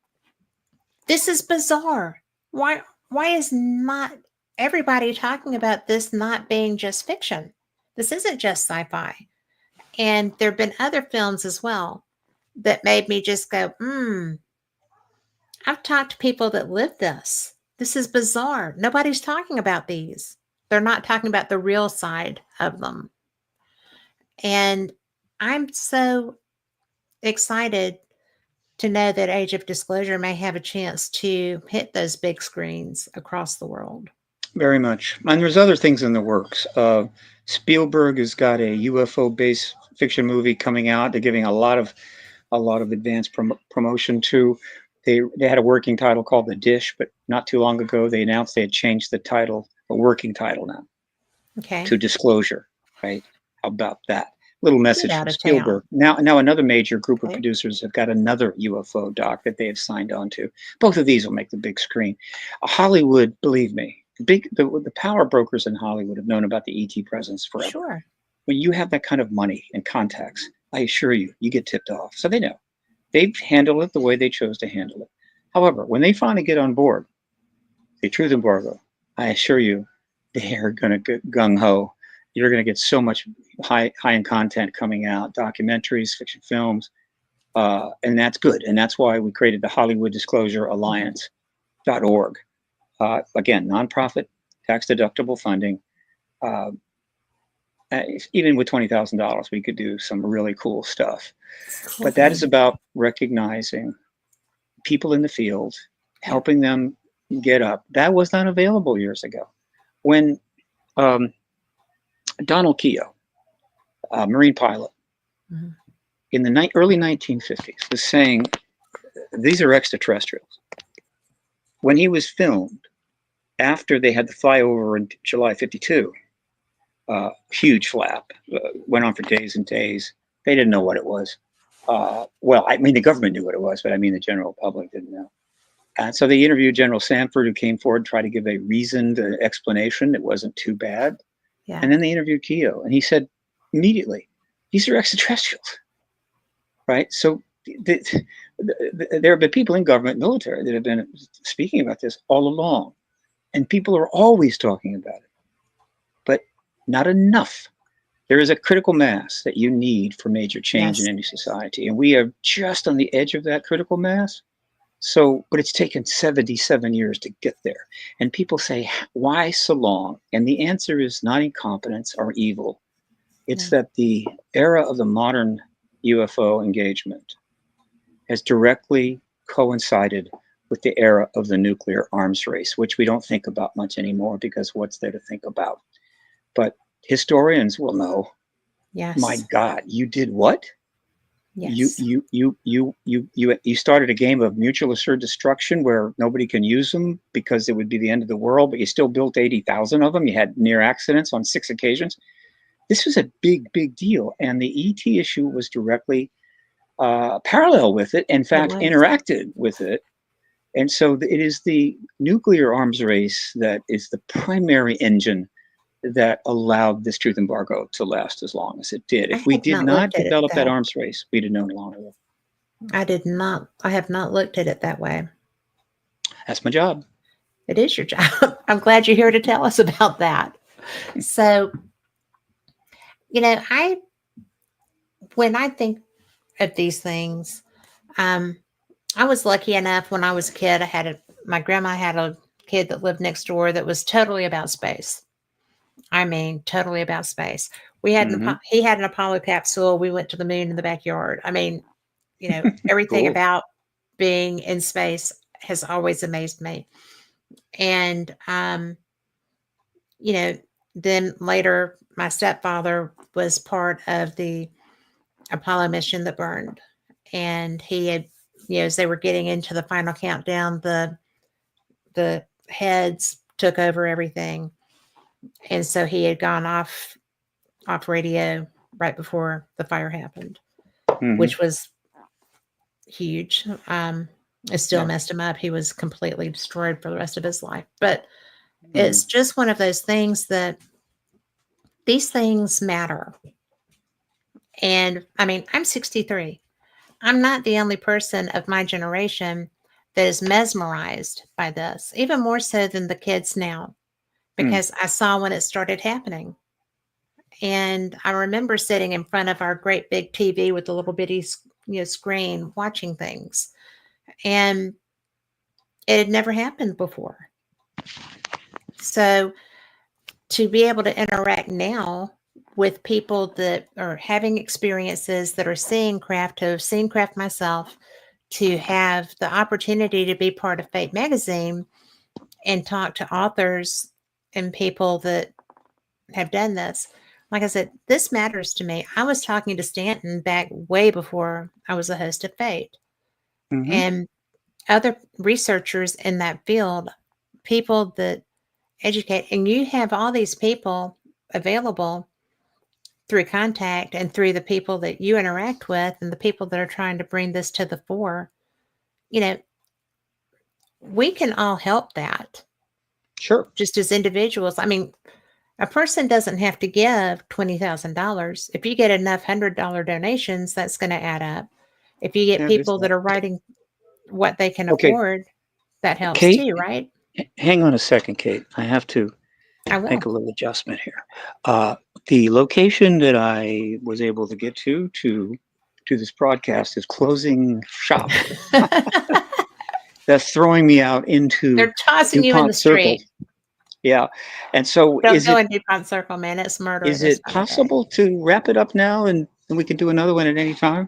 this is bizarre. Why is not everybody talking about this not being just fiction? This isn't just sci-fi. And there have been other films as well that made me just go, I've talked to people that live this. This is bizarre. Nobody's talking about these. They're not talking about the real side of them. And I'm so excited to know that Age of Disclosure may have a chance to hit those big screens across the world. Very much. And there's other things in the works. Spielberg has got a UFO-based fiction movie coming out. They're giving a lot of advanced promotion to. They had a working title called The Dish, but not too long ago they announced they had changed the title, a working title now, Okay. to Disclosure. Right? How about that? Little message out from of Spielberg. town. Now another major group of Okay. producers have got another UFO doc that they have signed on to. Both of these will make the big screen. Hollywood, believe me, the power brokers in Hollywood have known about the ET presence forever. Sure. When you have that kind of money and contacts, I assure you, you get tipped off. So they know. They've handled it the way they chose to handle it. However, when they finally get on board, the truth embargo, I assure you, they are going to get gung-ho. You're going to get so much high-end content coming out, documentaries, fiction films, and that's good. And that's why we created the Hollywood Disclosure Alliance.org. Again, nonprofit, tax-deductible funding. Even with $20,000, we could do some really cool stuff. But that is about recognizing people in the field, helping them get up. That was not available years ago. When Donald Keogh, a Marine pilot, in the early 1950s, was saying, these are extraterrestrials. When he was filmed, after they had the flyover in July 52, huge flap, went on for days and days. They didn't know what it was. Well, I mean, the government knew what it was, but I mean, the general public didn't know. And so they interviewed General Sanford, who came forward to try to give a reasoned explanation. It wasn't too bad. Yeah. And then they interviewed Keogh, and he said immediately, these are extraterrestrials, right? So there have been people in government, military, that have been speaking about this all along, and people are always talking about it, but not enough. There is a critical mass that you need for major change in Yes. any society, and we are just on the edge of that critical mass. So, but it's taken 77 years to get there. And people say, why so long? And the answer is not incompetence or evil. It's No. that the era of the modern UFO engagement has directly coincided with the era of the nuclear arms race, which we don't think about much anymore because what's there to think about? But historians will know, my Yes. God, you did what? Yes. You started a game of mutual assured destruction where nobody can use them because it would be the end of the world, but you still built 80,000 of them. You had near accidents on 6 occasions. This was a big deal, and the ET issue was directly parallel with it. In It fact, was. interacted with it. And so it is the nuclear arms race that is the primary engine that allowed this truth embargo to last as long as it did. I If we had did not not looked at it develop that that. arms race, we'd have known long ago. I did not. I have not looked at it that way. That's my job. It is your job. I'm glad you're here to tell us about that. So, when I think of these things, um, I was lucky enough when I was a kid. My grandma had a kid that lived next door that was totally about space. I mean, totally about space. Mm-hmm. He had an Apollo capsule. We went to the moon in the backyard. I mean, everything Cool. about being in space has always amazed me. And, then later, my stepfather was part of the Apollo mission that burned. And he had, as they were getting into the final countdown, the heads took over everything. And so he had gone off radio right before the fire happened, Mm-hmm. which was huge. It still Yeah. messed him up. He was completely destroyed for the rest of his life. But Mm-hmm. it's just one of those things that these things matter. And I mean, I'm 63. I'm not the only person of my generation that is mesmerized by this, even more so than the kids now, because I saw when it started happening. And I remember sitting in front of our great big TV with the little bitty screen watching things. And it had never happened before. So to be able to interact now with people that are having experiences that are seeing craft, to have seen craft myself, to have the opportunity to be part of Fate magazine and talk to authors and people that have done this. Like I said, this matters to me. I was talking to Stanton back way before I was a host of Fate. Mm-hmm. And other researchers in that field, people that educate, and you have all these people available through contact and through the people that you interact with and the people that are trying to bring this to the fore. We can all help that. Sure. Just as individuals. I mean, a person doesn't have to give $20,000. If you get enough $100 donations, that's going to add up. If you get people that are writing what they can Okay, afford, that helps Kate, too, right? hang on a second, Kate. I have to I make will. a little adjustment here. The location that I was able to get to this broadcast is closing shop. That's throwing me out into They're tossing you in the DuPont Circle. street. Yeah, and so Don't go in DuPont Circle, man. It's murder at is this it time of day. possible to wrap it up now and we can do another one at any time?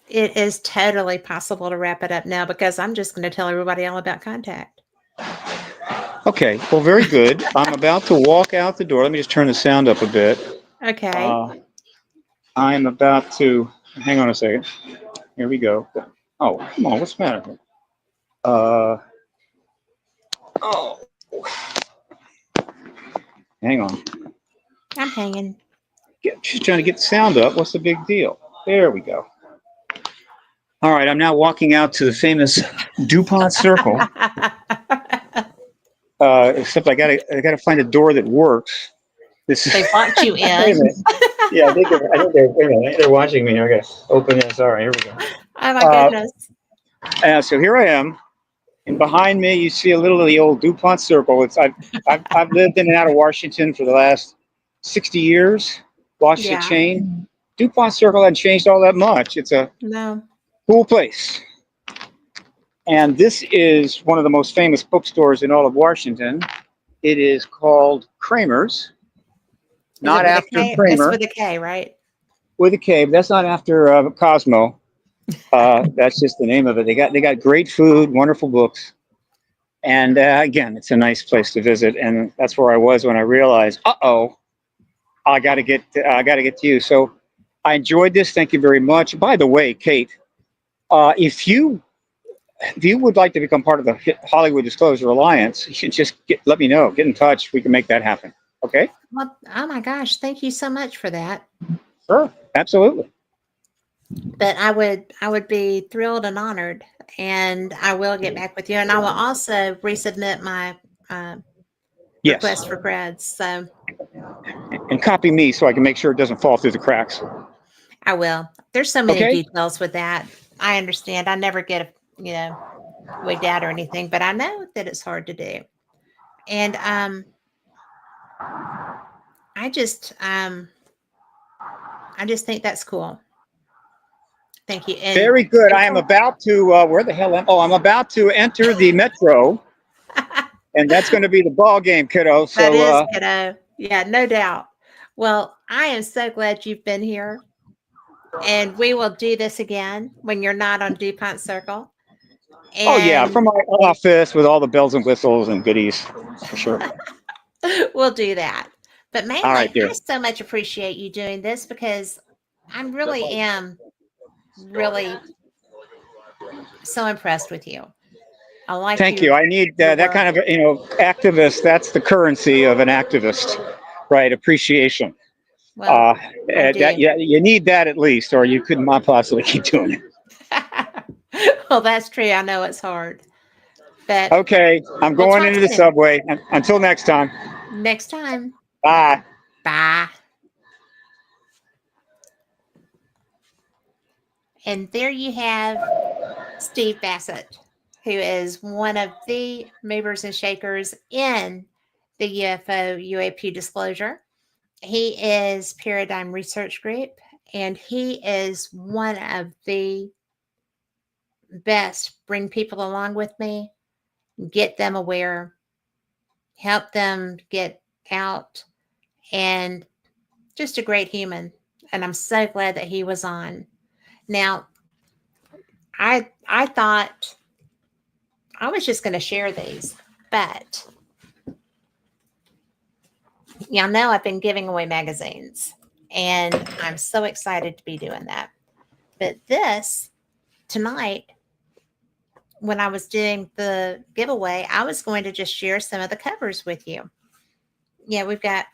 It is totally possible to wrap it up now because I'm just going to tell everybody all about contact. Okay, well, very good. I'm about to walk out the door. Let me just turn the sound up a bit. Okay. I'm about to, hang on a second. Here we go. Oh, come on, what's the matter here? Hang on. I'm hanging. Just trying to get the sound up. What's the big deal? There we go. All right, I'm now walking out to the famous DuPont Circle. Except I gotta find a door that works. They locked you in. Wait a minute. Yeah, I think they're, wait a minute, I think they're watching me. I gotta open this. All right, here we go. Oh my Uh, goodness. so here I am, and behind me you see a little of the old DuPont Circle. I've lived in and out of Washington for the last 60 years. Watched it Yeah. change. DuPont Circle hadn't changed all that much. It's a No. cool place. And this is one of the most famous bookstores in all of Washington. It is called Kramer's, Is it not with a after K? It's Kramer, with a K, right? with a K. But that's not after Cosmo. That's just the name of it. They got great food, wonderful books, and again, it's a nice place to visit. And that's where I was when I realized, I got to get to you. So I enjoyed this. Thank you very much. By the way, Kate, if you would like to become part of the Hollywood Disclosure Alliance, you should just let me know. Get in touch. We can make that happen. Okay? Well, oh my gosh, thank you so much for that. Sure. Absolutely. But I would be thrilled and honored, and I will get back with you, and I will also resubmit my uh, Yes. request for creds. So And copy me so I can make sure it doesn't fall through the cracks. I will. There's so many Okay? details with that. I understand. I never get wigged out or anything, but I know that it's hard to do. And I just um I just think that's cool. Thank you. Very good. And I am about to, where the hell am Oh, I'm about to enter the metro, and that's going to be the ball game, kiddo. that So, is, yeah, no doubt. Well, I am so glad you've been here, and we will do this again when you're not on DuPont Circle, oh, yeah, and from my office with all the bells and whistles and goodies, for sure. we'll do that. But All mainly, right, dear. I so much appreciate you doing this because I really am really so impressed with you. I like Thank you. I need your that work. kind of, activist. That's the currency of an activist, right? Appreciation. Well, Uh, I that do. yeah, you need that at least, or you could not possibly keep doing it. Well, that's true. I know it's hard, but Okay, I'm we'll going talk into the soon. subway. Until next time. Next time. Bye. Bye. And there you have Steve Bassett, who is one of the movers and shakers in the UFO UAP disclosure. He is Paradigm Research Group, and he is one of the best. Bring people along with me, get them aware, help them get out, and just a great human. And I'm so glad that he was on. Now, I thought I was just going to share these, but y'all know I've been giving away magazines, and I'm so excited to be doing that. But this tonight, when I was doing the giveaway, I was going to just share some of the covers with you. Yeah, we've got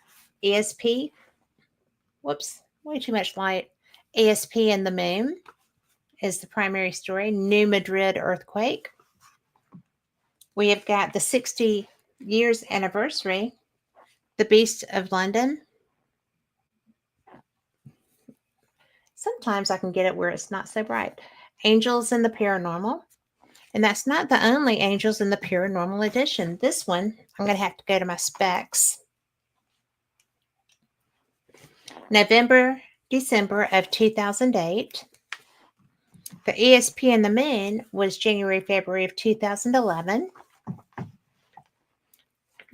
ESP. Whoops, way too much light. ESP and the Moon is the primary story. New Madrid earthquake. We have got the 60 years anniversary. The Beast of London. Sometimes I can get it where it's not so bright. Angels in the Paranormal. And that's not the only Angels in the Paranormal edition. This one, I'm going to have to go to my specs. November, December of 2008. The ESP and the Moon was January, February of 2011.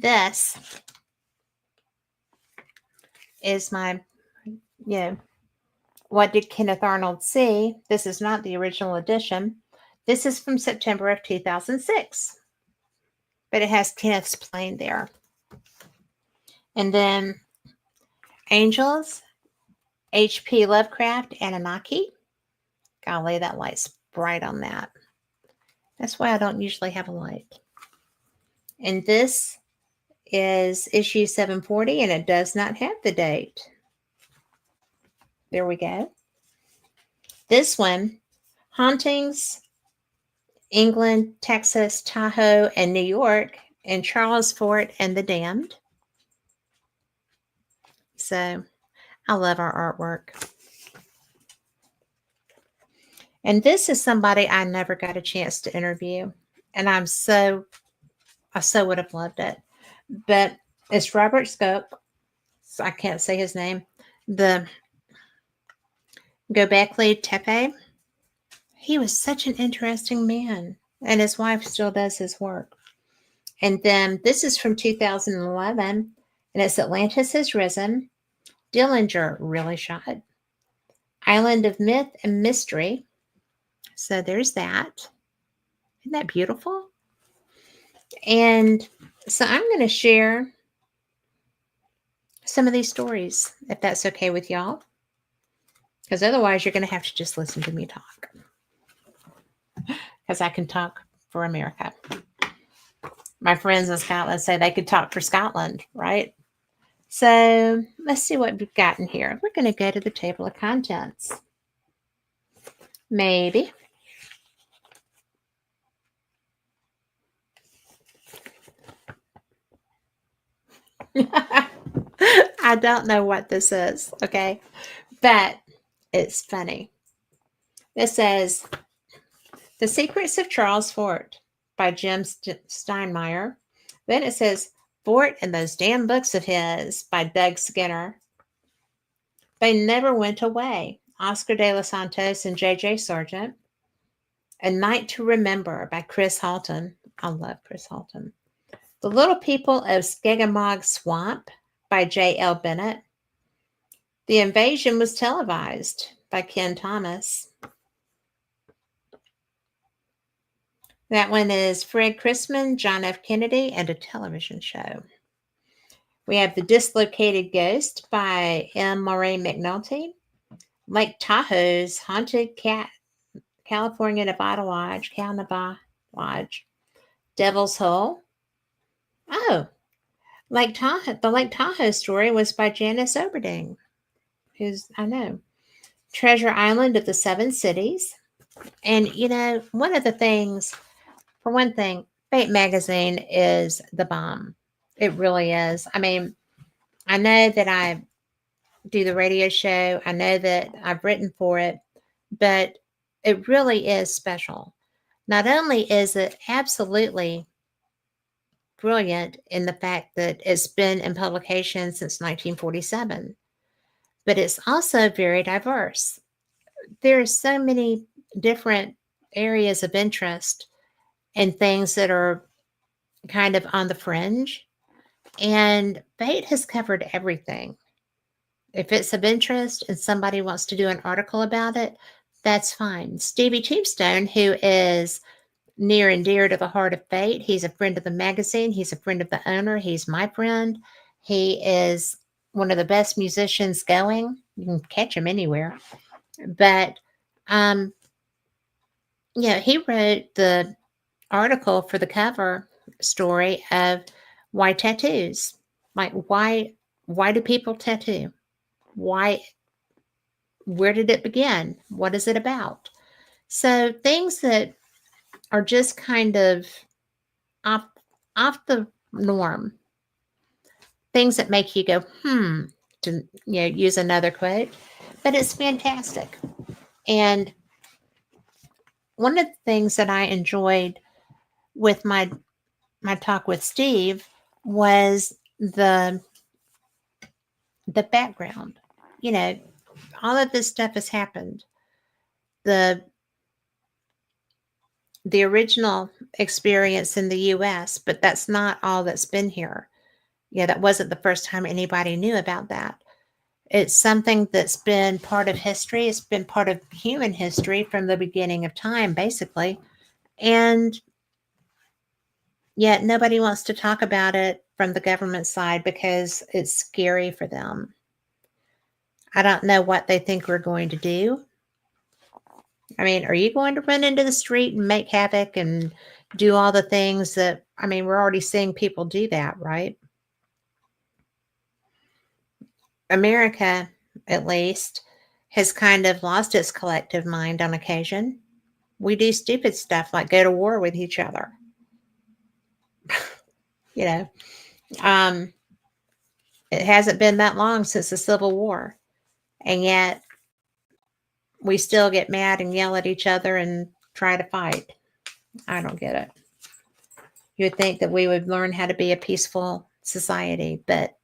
This is my, what did Kenneth Arnold see? This is not the original edition. This is from September of 2006. But it has Kenneth's plane there. And then Angels, H.P. Lovecraft, Anunnaki. Golly, that light's bright on that. That's why I don't usually have a light. And this is issue 740, and it does not have the date. There we go. This one, Hauntings, England, Texas, Tahoe, and New York, and Charles Fort and the Damned. So I love our artwork. And this is somebody I never got a chance to interview. And I so would have loved it. But it's Robert Scope. So I can't say his name. The Gobekli Tepe. He was such an interesting man. And his wife still does his work. And then this is from 2011. And it's Atlantis Has Risen. Dillinger really shot. Island of Myth and Mystery. So there's that. Isn't that beautiful? And so I'm going to share some of these stories, if that's okay with y'all. Because otherwise, you're going to have to just listen to me talk. Because I can talk for America. My friends in Scotland say they could talk for Scotland, right? So let's see what we've got in here. We're going to go to the table of contents. Maybe. I don't know what this is, okay? But it's funny. It says, The Secrets of Charles Fort by Jim Steinmeier. Then it says, Fort and Those Damn Books of His by Doug Skinner. They Never Went Away, Oscar de los Santos and J.J. Sargent. A Night to Remember by Chris Halton. I love Chris Halton. The Little People of Skegamog Swamp by J.L. Bennett. The Invasion Was Televised by Ken Thomas. That one is Fred Chrisman, John F. Kennedy, and a television show. We have The Dislocated Ghost by M. Murray McNulty. Lake Tahoe's Haunted California Nevada Lodge, Cal Nevada Lodge. Devil's Hole. Oh, Lake Tahoe. The Lake Tahoe story was by Janice Oberding, who's, I know. Treasure Island of the Seven Cities. And, you know, one of the things, for one thing, Fate Magazine is the bomb. It really is. I mean, I know that I do the radio show. I know that I've written for it, but it really is special. Not only is it absolutely brilliant in the fact that it's been in publication since 1947, but it's also very diverse. There are so many different areas of interest and things that are kind of on the fringe. And Fate has covered everything. If it's of interest and somebody wants to do an article about it, that's fine. Stevie Tombstone, who is near and dear to the heart of Fate, he's a friend of the magazine. He's a friend of the owner. He's my friend. He is one of the best musicians going. You can catch him anywhere. But, yeah, he wrote the article for the cover story of why tattoos. Like, why do people tattoo? Why, where did it begin? What is it about? So things that are just kind of off the norm. Things that make you go, to use another quote. But it's fantastic. And one of the things that I enjoyed with my talk with Steve was the background. You know, all of this stuff has happened. The original experience in the US, but that's not all that's been here. Yeah, that wasn't the first time anybody knew about that. It's something that's been part of history. It's been part of human history from the beginning of time, basically. And yet nobody wants to talk about it from the government side because it's scary for them. I don't know what they think we're going to do. I mean, are you going to run into the street and make havoc and do all the things that, I mean, we're already seeing people do that, right? America, at least, has kind of lost its collective mind on occasion. We do stupid stuff like go to war with each other. You know, it hasn't been that long since the Civil War. And yet we still get mad and yell at each other and try to fight. I don't get it. You would think that we would learn how to be a peaceful society, but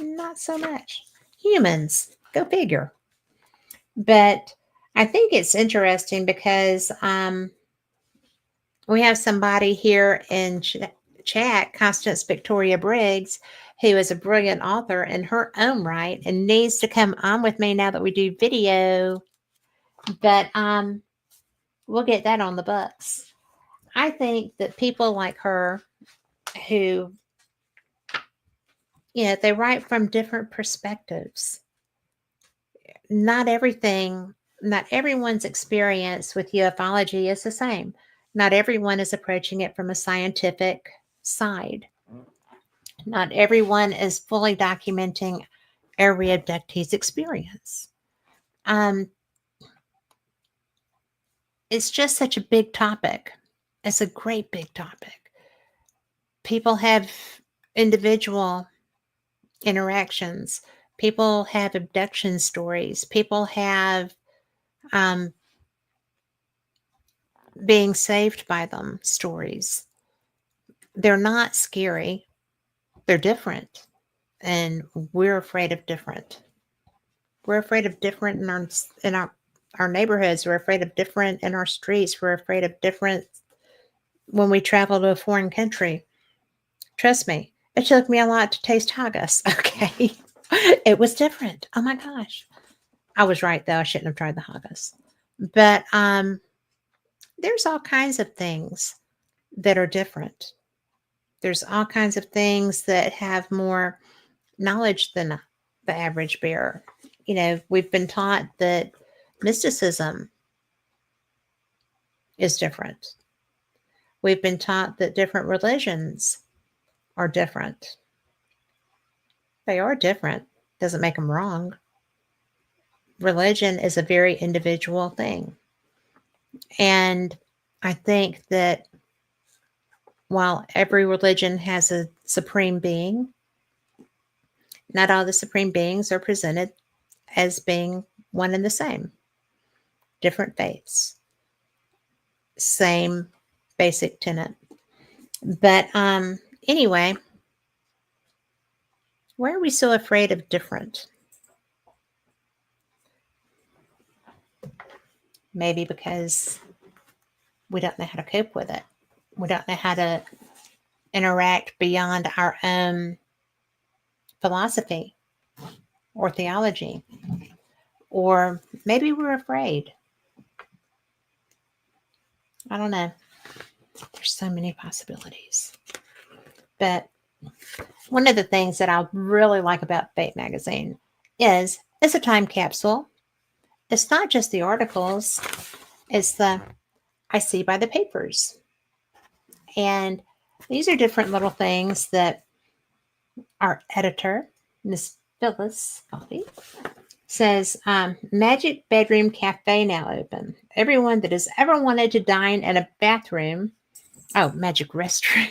not so much. Humans, go figure. But I think it's interesting because we have somebody here in chat, Constance Victoria Briggs, who is a brilliant author in her own right and needs to come on with me now that we do video. But we'll get that on the books. I think that people like her who, they write from different perspectives. Not everyone's experience with ufology is the same. Not everyone is approaching it from a scientific side. Not everyone is fully documenting every abductee's experience. It's just such a big topic. It's a great big topic. People have individual interactions. People have abduction stories. People have being saved by them stories. They're not scary. They're different. And we're afraid of different. We're afraid of different in our neighborhoods. We're afraid of different in our streets. We're afraid of different when we travel to a foreign country. Trust me, it took me a lot to taste haggis. Okay. It was different. Oh my gosh. I was right though. I shouldn't have tried the haggis. But there's all kinds of things that are different. There's all kinds of things that have more knowledge than the average bear. We've been taught that mysticism is different. We've been taught that different religions are different. They are different. Doesn't make them wrong. Religion is a very individual thing. And I think that while every religion has a supreme being, not all the supreme beings are presented as being one and the same. Different faiths. Same basic tenet. But anyway, why are we so afraid of different? Maybe because we don't know how to cope with it. We don't know how to interact beyond our own philosophy or theology. Or maybe we're afraid. I don't know. There's so many possibilities. But one of the things that I really like about Fate magazine is it's a time capsule. It's not just the articles. It's the I see by the papers. And these are different little things that our editor, Miss Phyllis Coffey, says, Magic Bedroom Cafe now open. Everyone that has ever wanted to dine in a bathroom, Magic Restroom,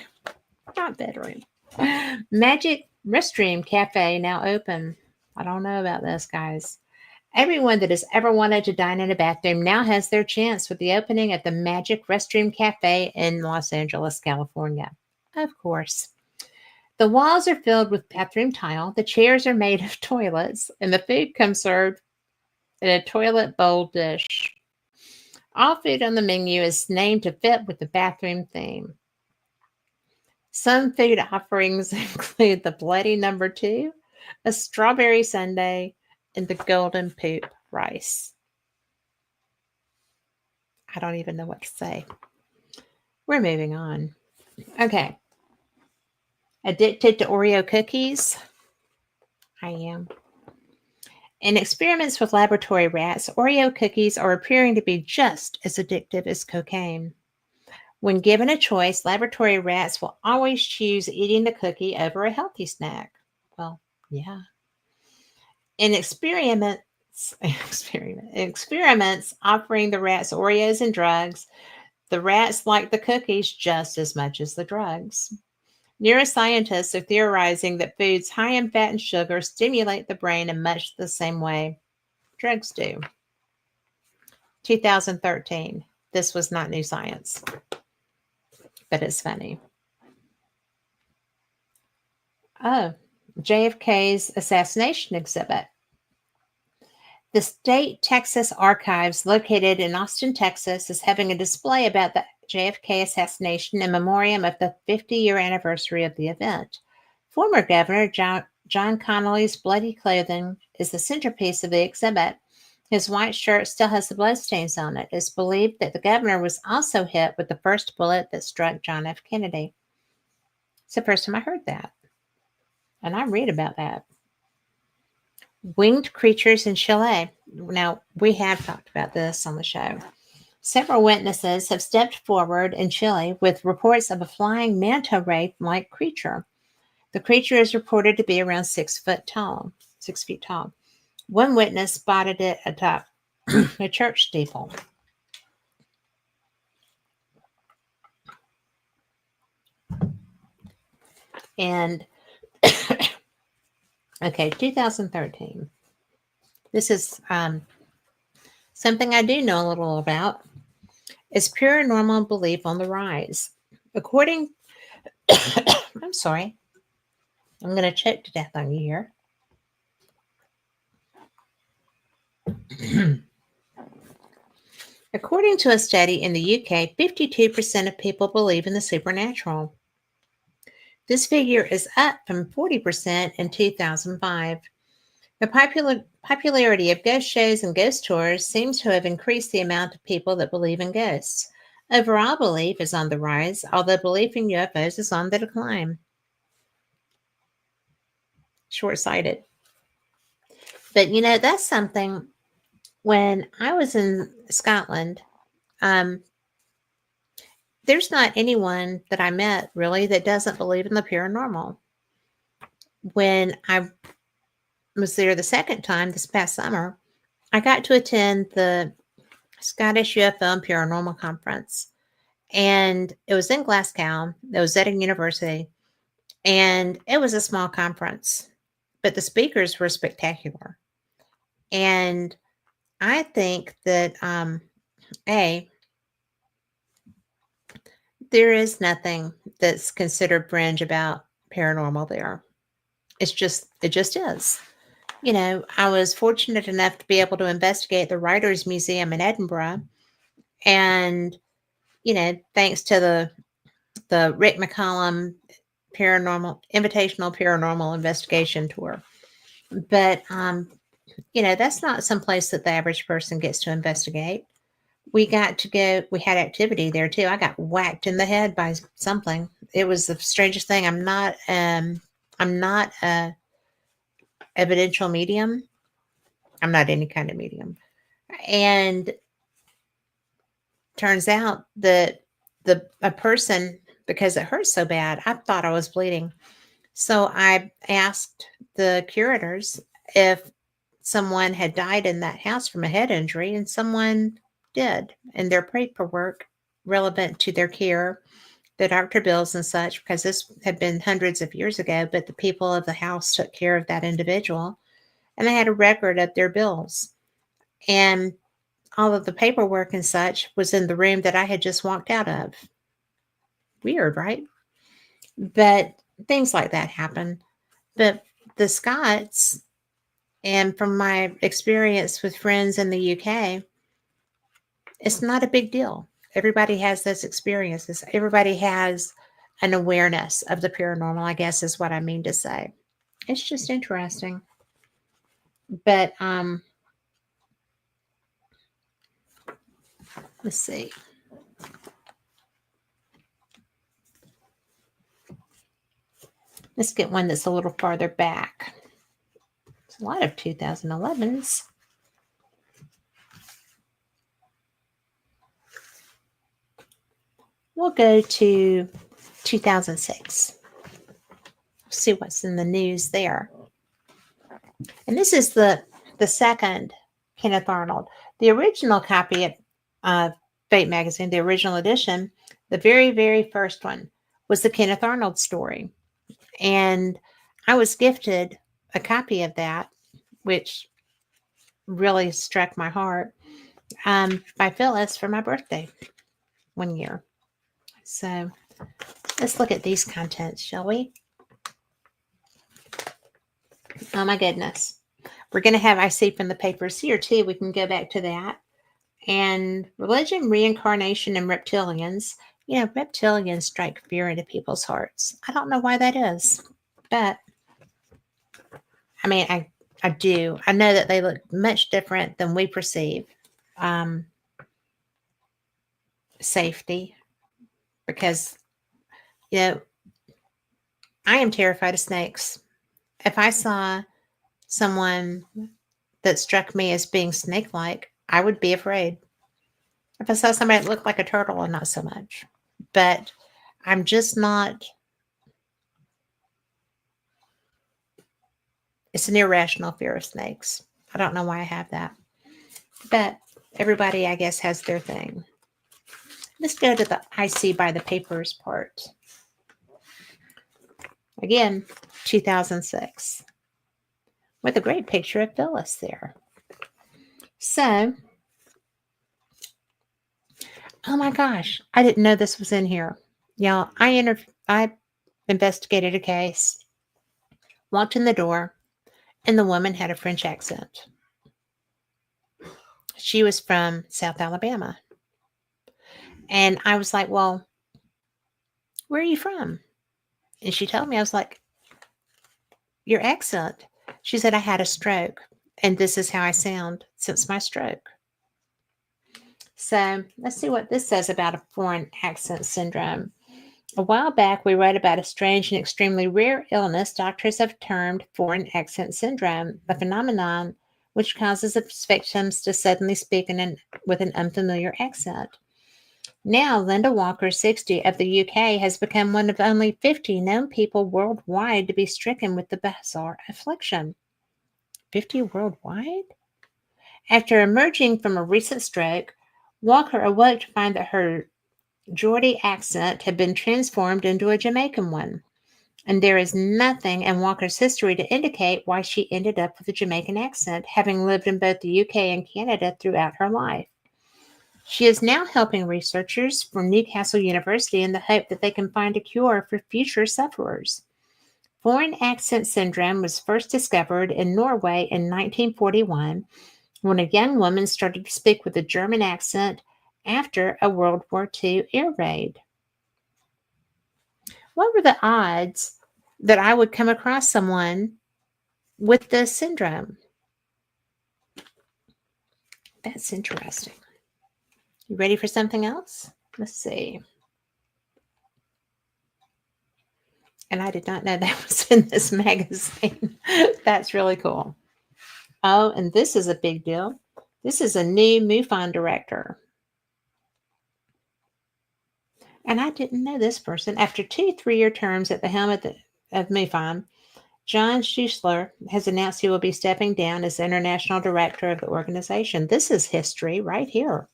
not bedroom. Magic Restroom Cafe now open. I don't know about this, guys. Everyone that has ever wanted to dine in a bathroom now has their chance with the opening of the Magic Restroom Cafe in Los Angeles, California. Of course. The walls are filled with bathroom tile, the chairs are made of toilets, and the food comes served in a toilet bowl dish. All food on the menu is named to fit with the bathroom theme. Some food offerings include the Bloody Number 2, a strawberry sundae, and the golden poop rice. I don't even know what to say. We're moving on. Okay. Addicted to Oreo cookies? I am. In experiments with laboratory rats, Oreo cookies are appearing to be just as addictive as cocaine. When given a choice, laboratory rats will always choose eating the cookie over a healthy snack. Well, yeah. In experiments offering the rats Oreos and drugs, the rats like the cookies just as much as the drugs. Neuroscientists are theorizing that foods high in fat and sugar stimulate the brain in much the same way drugs do. 2013. This was not new science, but it's funny. Oh, JFK's assassination exhibit. The State Texas Archives, located in Austin, Texas, is having a display about the JFK assassination in memoriam of the 50-year anniversary of the event. Former Governor John Connolly's bloody clothing is the centerpiece of the exhibit. His white shirt still has the bloodstains on it. It's believed that the governor was also hit with the first bullet that struck John F. Kennedy. It's the first time I heard that. And I read about that. Winged creatures in Chile. Now, we have talked about this on the show. Several witnesses have stepped forward in Chile with reports of a flying manta ray-like creature. The creature is reported to be around 6 feet tall. One witness spotted it atop a church steeple. And, okay, 2013. This is something I do know a little about. Is paranormal belief on the rise? According, I'm sorry, I'm going to choke to death on you here. According to a study in the UK, 52% of people believe in the supernatural. This figure is up from 40% in 2005. The popularity of ghost shows and ghost tours seems to have increased the amount of people that believe in ghosts. Overall belief is on the rise, although belief in UFOs is on the decline. Short-sighted. But, you know, that's something. When I was in Scotland, there's not anyone that I met, really, that doesn't believe in the paranormal. When I was there the second time this past summer, I got to attend the Scottish UFO and Paranormal Conference. And it was in Glasgow. It was at a university. And it was a small conference. But the speakers were spectacular. And I think that, there is nothing that's considered fringe about paranormal there. It just is. You know, I was fortunate enough to be able to investigate the Writers' Museum in Edinburgh. And, you know, thanks to the Rick McCallum Invitational Paranormal Investigation Tour. But, you know, that's not some place that the average person gets to investigate. We got to go, we had activity there too. I got whacked in the head by something. It was the strangest thing. I'm not a evidential medium. I'm not any kind of medium. And turns out that a person, because it hurt so bad, I thought I was bleeding. So I asked the curators if someone had died in that house from a head injury, and someone did. And their paperwork relevant to their care, the doctor bills and such, because this had been hundreds of years ago, but the people of the house took care of that individual. And they had a record of their bills. And all of the paperwork and such was in the room that I had just walked out of. Weird, right? But things like that happen. But the Scots, and from my experience with friends in the UK, it's not a big deal. Everybody has those experiences. Everybody has an awareness of the paranormal, I guess is what I mean to say. It's just interesting. But let's see. Let's get one that's a little farther back. There's a lot of 2011s. We'll go to 2006. See what's in the news there. And this is the second Kenneth Arnold. The original copy of Fate magazine, the original edition, the very, very first one was the Kenneth Arnold story. And I was gifted a copy of that, which really struck my heart by Phyllis for my birthday one year. So let's look at these contents, shall we? Oh my goodness. We're going to have, I see from the papers here too, we can go back to that. And religion, reincarnation, and reptilians. You know, reptilians strike fear into people's hearts. I don't know why that is, but I mean, I do. I know that they look much different than we perceive. Um, Safety, because, you know, I am terrified of snakes. If I saw someone that struck me as being snake-like, I would be afraid. If I saw somebody that looked like a turtle, not so much. But I'm just not. It's an irrational fear of snakes. I don't know why I have that. But everybody, I guess, has their thing. Let's go to the I see by the papers part. Again, 2006. With a great picture of Phyllis there. So, oh my gosh, I didn't know this was in here. Y'all, I investigated a case, walked in the door, and the woman had a French accent. She was from South Alabama. And I was like, well, where are you from? And she told me, I was like, your accent. She said, I had a stroke, and this is how I sound since my stroke. So let's see what this says about a foreign accent syndrome. A while back, we wrote about a strange and extremely rare illness doctors have termed foreign accent syndrome, a phenomenon which causes its victims to suddenly speak with an unfamiliar accent. Now, Linda Walker, 60, of the UK, has become one of only 50 known people worldwide to be stricken with the bizarre affliction. 50 worldwide? After emerging from a recent stroke, Walker awoke to find that her Geordie accent had been transformed into a Jamaican one, and there is nothing in Walker's history to indicate why she ended up with a Jamaican accent, having lived in both the UK and Canada throughout her life. She is now helping researchers from Newcastle University in the hope that they can find a cure for future sufferers. Foreign accent syndrome was first discovered in Norway in 1941 when a young woman started to speak with a German accent after a World War II air raid. What were the odds that I would come across someone with this syndrome? That's interesting. You ready for something else? Let's see. And I did not know that was in this magazine. That's really cool. Oh, and this is a big deal. This is a new MUFON director. And I didn't know this person. After 2 3-year terms at the helm of MUFON, John Schuessler has announced he will be stepping down as international director of the organization. This is history right here.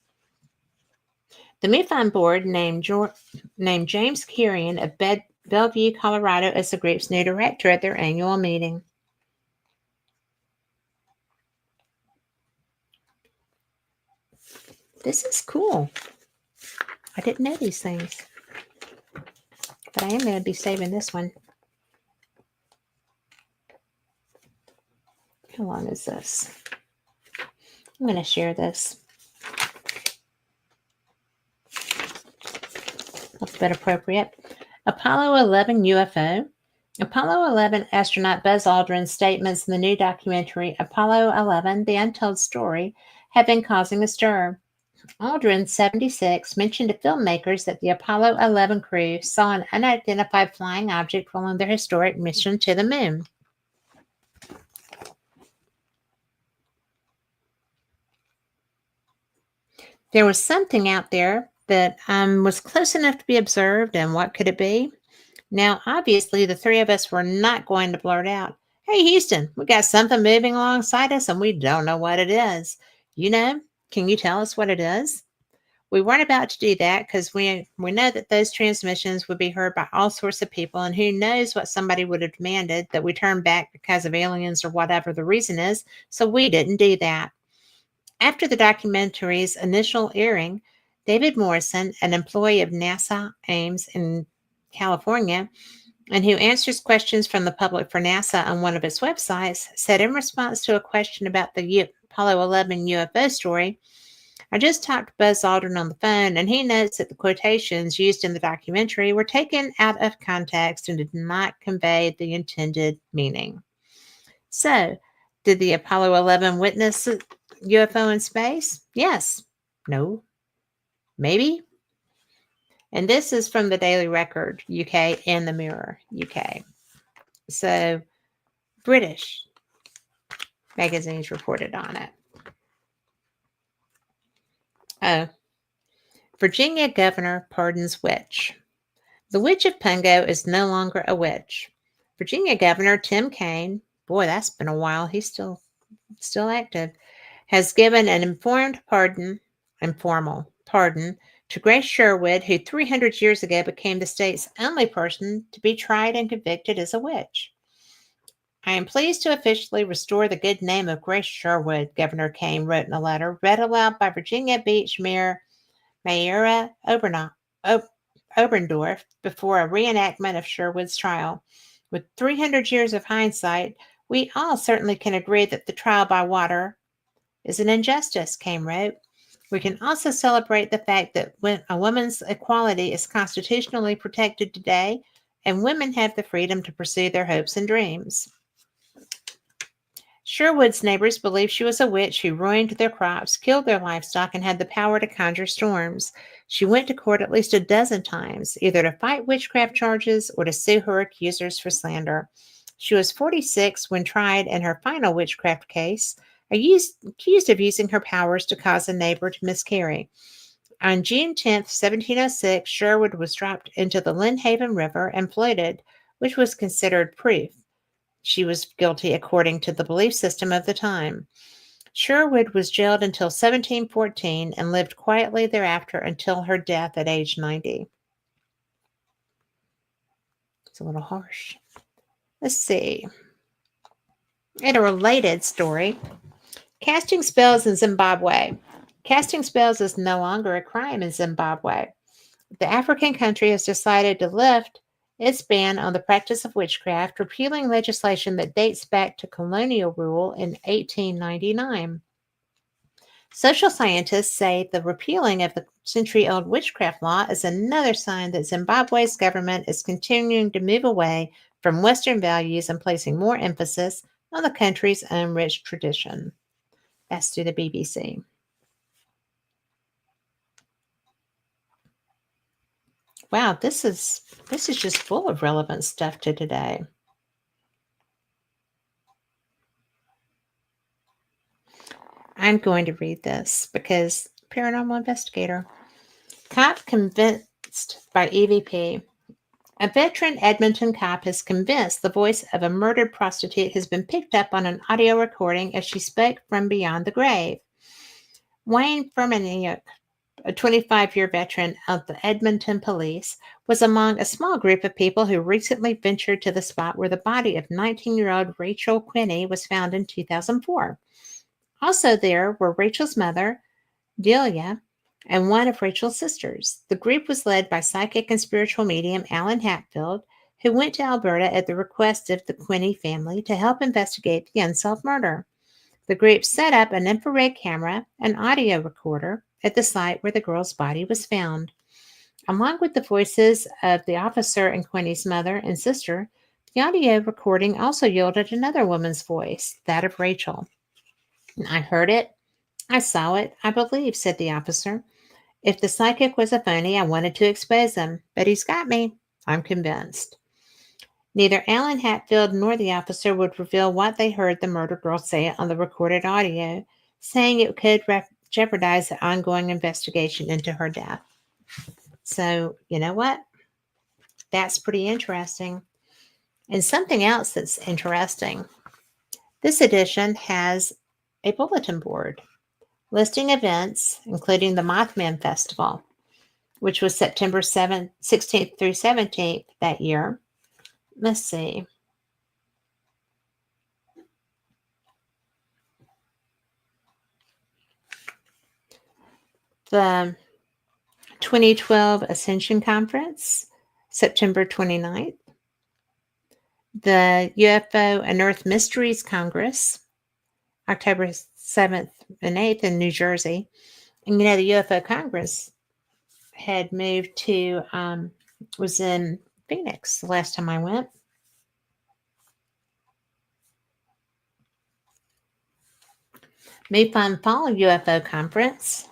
The MUFON board named James Kirian of Bellevue, Colorado, as the group's new director at their annual meeting. This is cool. I didn't know these things. But I am going to be saving this one. How long is this? I'm going to share this. That's a bit appropriate. Apollo 11 UFO. Apollo 11 astronaut Buzz Aldrin's statements in the new documentary Apollo 11, The Untold Story, have been causing a stir. Aldrin, 76, mentioned to filmmakers that the Apollo 11 crew saw an unidentified flying object while on their historic mission to the moon. There was something out there that was close enough to be observed, and what could it be? Now, obviously, the three of us were not going to blurt out, "Hey, Houston, we got something moving alongside us, and we don't know what it is. Can you tell us what it is?" We weren't about to do that because we know that those transmissions would be heard by all sorts of people, and who knows what somebody would have demanded that we turn back because of aliens or whatever the reason is, so we didn't do that. After the documentary's initial airing, David Morrison, an employee of NASA Ames in California, and who answers questions from the public for NASA on one of its websites, said in response to a question about the Apollo 11 UFO story, "I just talked to Buzz Aldrin on the phone, and he notes that the quotations used in the documentary were taken out of context and did not convey the intended meaning." So, did the Apollo 11 witness a UFO in space? Yes. No. Maybe. And this is from the Daily Record, UK, and the Mirror, UK. So, British magazines reported on it. Oh, Virginia governor pardons witch. The witch of Pungo is no longer a witch. Virginia Governor Tim Kaine, boy, that's been a while, he's still active, has given an informal pardon to Grace Sherwood, who 300 years ago became the state's only person to be tried and convicted as a witch. "I am pleased to officially restore the good name of Grace Sherwood," Governor Kaine wrote in a letter read aloud by Virginia Beach Mayor Mayra Oberndorf before a reenactment of Sherwood's trial. "With 300 years of hindsight, we all certainly can agree that the trial by water is an injustice," Kaine wrote. "We can also celebrate the fact that when a woman's equality is constitutionally protected today, and women have the freedom to pursue their hopes and dreams." Sherwood's neighbors believed she was a witch who ruined their crops, killed their livestock, and had the power to conjure storms. She went to court at least a dozen times, either to fight witchcraft charges or to sue her accusers for slander. She was 46 when tried in her final witchcraft case, accused of using her powers to cause a neighbor to miscarry. On June 10, 1706, Sherwood was dropped into the Lynnhaven River and floated, which was considered proof she was guilty according to the belief system of the time. Sherwood was jailed until 1714 and lived quietly thereafter until her death at age 90. It's a little harsh. Let's see. In a related story, casting spells in Zimbabwe. Casting spells is no longer a crime in Zimbabwe. The African country has decided to lift its ban on the practice of witchcraft, repealing legislation that dates back to colonial rule in 1899. Social scientists say the repealing of the century-old witchcraft law is another sign that Zimbabwe's government is continuing to move away from Western values and placing more emphasis on the country's own rich tradition. That's through the BBC. Wow, this is just full of relevant stuff to today. I'm going to read this because paranormal investigator. Cop convinced by EVP. A veteran Edmonton cop is convinced the voice of a murdered prostitute has been picked up on an audio recording as she spoke from beyond the grave. Wayne Fermaniuk, a 25-year veteran of the Edmonton Police, was among a small group of people who recently ventured to the spot where the body of 19-year-old Rachel Quinney was found in 2004. Also there were Rachel's mother, Delia, and one of Rachel's sisters. The group was led by psychic and spiritual medium Alan Hatfield, who went to Alberta at the request of the Quinney family to help investigate the unsolved murder. The group set up an infrared camera and audio recorder at the site where the girl's body was found. Along with the voices of the officer and Quinney's mother and sister, the audio recording also yielded another woman's voice, that of Rachel. "I heard it. I saw it. I believe," said the officer. "If the psychic was a phony, I wanted to expose him, but he's got me. I'm convinced." Neither Alan Hatfield nor the officer would reveal what they heard the murder girl say on the recorded audio, saying it could jeopardize the ongoing investigation into her death. So, you know what? That's pretty interesting. And something else that's interesting. This edition has a bulletin board listing events, including the Mothman Festival, which was September 16th through 17th that year. Let's see. The 2012 Ascension Conference, September 29th. The UFO and Earth Mysteries Congress, October 7th and 8th in New Jersey. And the UFO Congress had moved to, was in Phoenix the last time I went. MUFON Fall UFO Conference,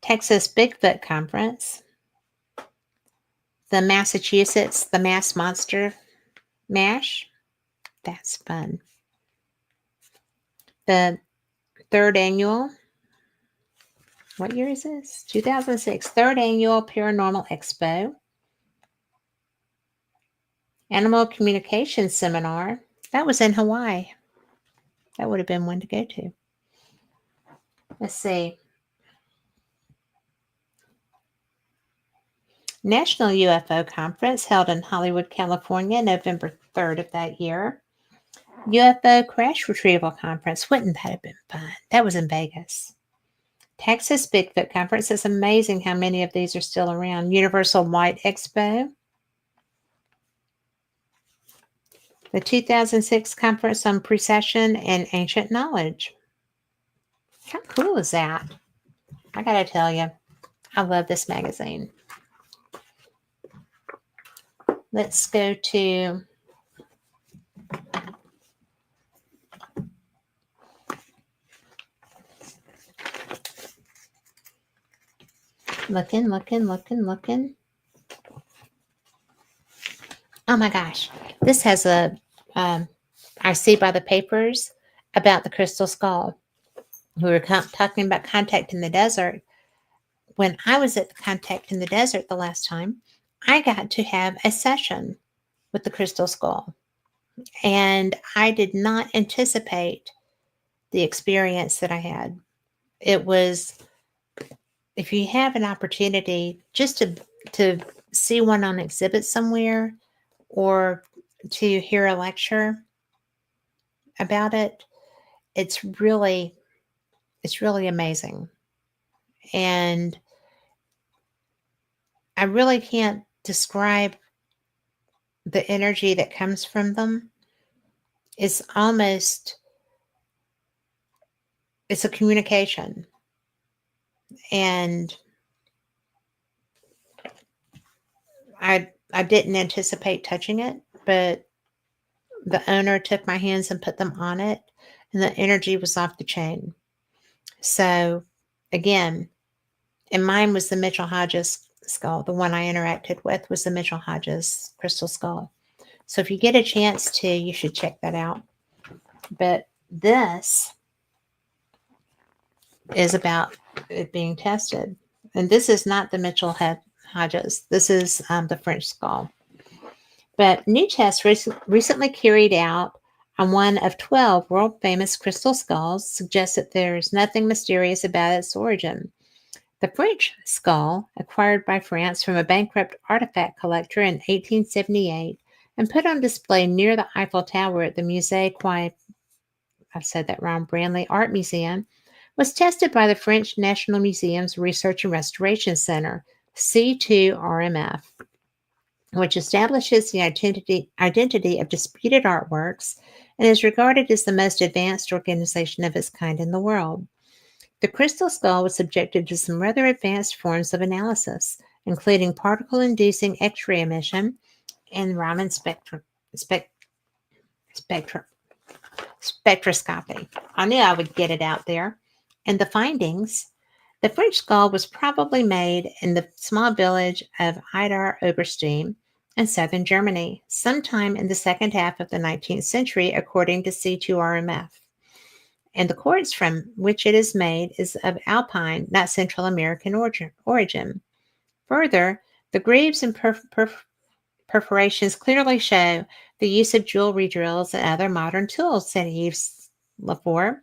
Texas Bigfoot Conference, the Massachusetts, the Mass Monster Mash. That's fun. The third annual, what year is this? 2006, third annual Paranormal Expo. Animal Communication Seminar. That was in Hawaii. That would have been one to go to. Let's see. National UFO Conference held in Hollywood, California, November 3rd of that year. UFO Crash Retrieval Conference. Wouldn't that have been fun? That was in Vegas. Texas Bigfoot Conference. It's amazing how many of these are still around. Universal White Expo. The 2006 Conference on Precession and Ancient Knowledge. How cool is that? I gotta tell you, I love this magazine. Let's go to looking. Oh my gosh. This has a, I see by the papers about the crystal skull. We were talking about contact in the desert. When I was at the contact in the desert the last time, I got to have a session with the crystal skull. And I did not anticipate the experience that I had. It was, if you have an opportunity just to see one on exhibit somewhere or to hear a lecture about it, it's really amazing. And I really can't describe the energy that comes from them. It's a communication. And I didn't anticipate touching it, but the owner took my hands and put them on it, and the energy was off the chain. So again, and mine was the Mitchell Hodges skull. The one I interacted with was the Mitchell Hodges crystal skull. So if you get a chance to, you should check that out. But this is about it being tested. And this is not the Mitchell Hodges. This is the French skull. But new tests recently carried out on one of 12 world-famous crystal skulls suggest that there is nothing mysterious about its origin. The French skull, acquired by France from a bankrupt artifact collector in 1878 and put on display near the Eiffel Tower at the Musée Quai, I've said that wrong, Branly Art Museum, was tested by the French National Museum's Research and Restoration Center, C2RMF, which establishes the identity of disputed artworks and is regarded as the most advanced organization of its kind in the world. The crystal skull was subjected to some rather advanced forms of analysis, including particle-inducing X-ray emission and Raman spectroscopy. I knew I would get it out there. And the findings, the French skull was probably made in the small village of Idar Oberstein in southern Germany, sometime in the second half of the 19th century, according to C2RMF. And the quartz from which it is made is of Alpine, not Central American origin. Further, the grooves and perforations clearly show the use of jewelry drills and other modern tools, said Yves Lafort,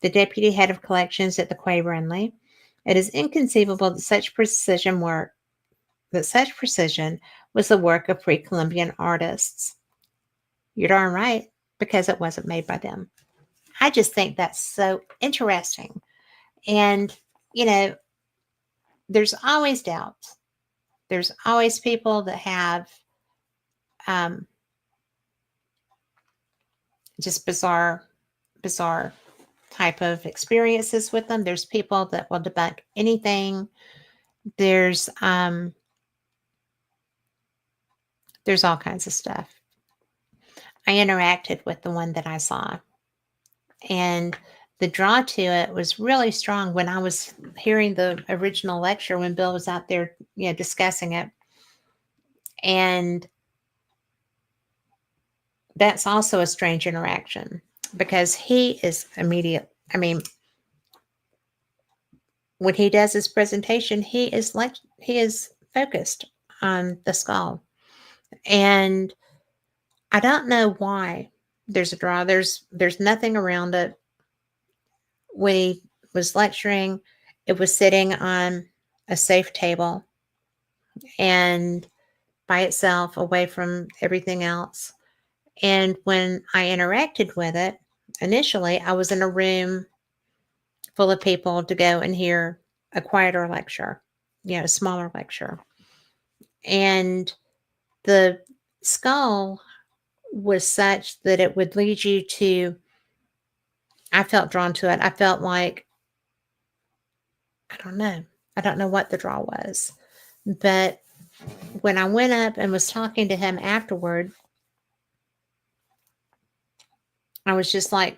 the deputy head of collections at the Quai Branly. It is inconceivable that such precision was the work of pre-Columbian artists. You're darn right, because it wasn't made by them. I just think that's so interesting. And, there's always doubts. There's always people that have um, just bizarre type of experiences with them. There's people that will debunk anything. There's um, there's all kinds of stuff. I interacted with the one that I saw, and the draw to it was really strong when I was hearing the original lecture when Bill was out there, discussing it. And that's also a strange interaction because he is immediate. I mean, when he does his presentation, he is focused on the skull. And I don't know why there's a draw. There's nothing around it. When he was lecturing, it was sitting on a safe table and by itself away from everything else. And when I interacted with it, initially I was in a room full of people to go and hear a quieter lecture, a smaller lecture. And the skull was such that it would lead you to, I felt drawn to it. I felt like, I don't know. I don't know what the draw was. But when I went up and was talking to him afterward, I was just like,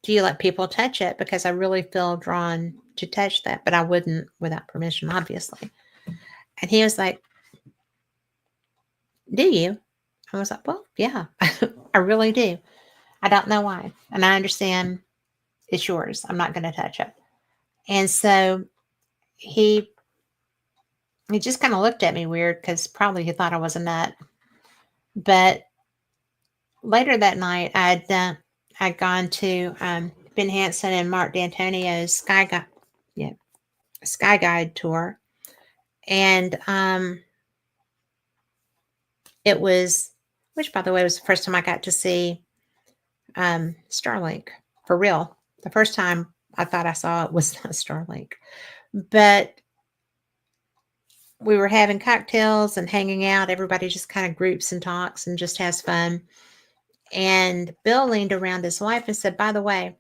do you let people touch it? Because I really feel drawn to touch that, but I wouldn't without permission, obviously. And he was like, do you? I was like, well, yeah, I really do. I don't know why. And I understand it's yours. I'm not going to touch it. And so he just kind of looked at me weird because probably he thought I was a nut. But later that night, I'd gone to Ben Hansen and Mark D'Antonio's Sky Guide tour, and it was, which by the way was the first time I got to see Starlink for real. The first time I thought I saw it was not Starlink, but we were having cocktails and hanging out. Everybody just kind of groups and talks and just has fun. And Bill leaned around his wife and said, by the way,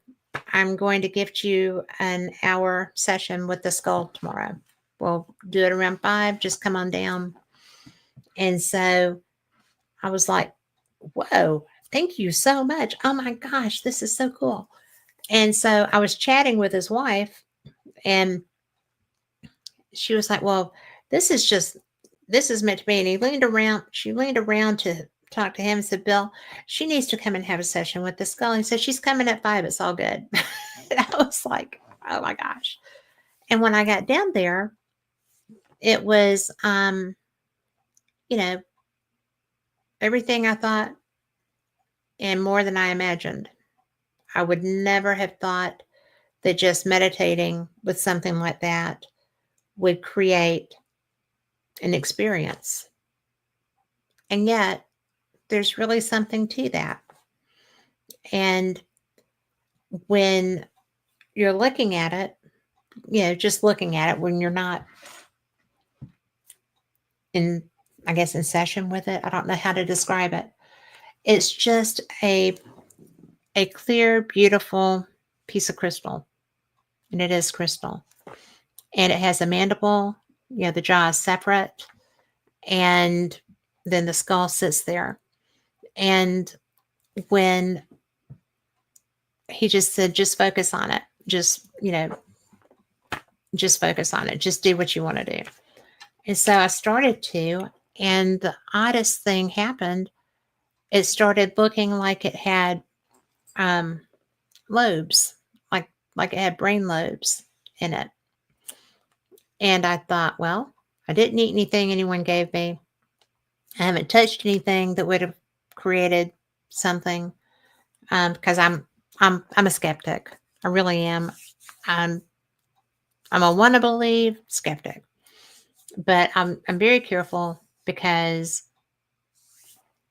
I'm going to gift you an hour session with the skull tomorrow. We'll do it around 5. Just come on down. And so I was like, whoa, thank you so much. Oh my gosh, this is so cool. And so I was chatting with his wife, and she was like, well, this is meant to be. And she leaned around to talk to him and said, Bill, she needs to come and have a session with the skull. He said, she's coming at 5. It's all good. And I was like, oh my gosh. And when I got down there, it was, everything I thought and more than I imagined. I would never have thought that just meditating with something like that would create an experience. And yet, there's really something to that. And when you're looking at it, just looking at it when you're not in, I guess, in session with it, I don't know how to describe it. It's just a clear, beautiful piece of crystal. And it is crystal. And it has a mandible, the jaw is separate. And then the skull sits there. And when he just said, just focus on it, just focus on it, just do what you want to do. And so I started to, and the oddest thing happened. It started looking like it had lobes, like it had brain lobes in it. And I thought, well, I didn't eat anything anyone gave me. I haven't touched anything that would have created something, because I'm a skeptic. I really am. I'm a want to believe skeptic, but I'm very careful because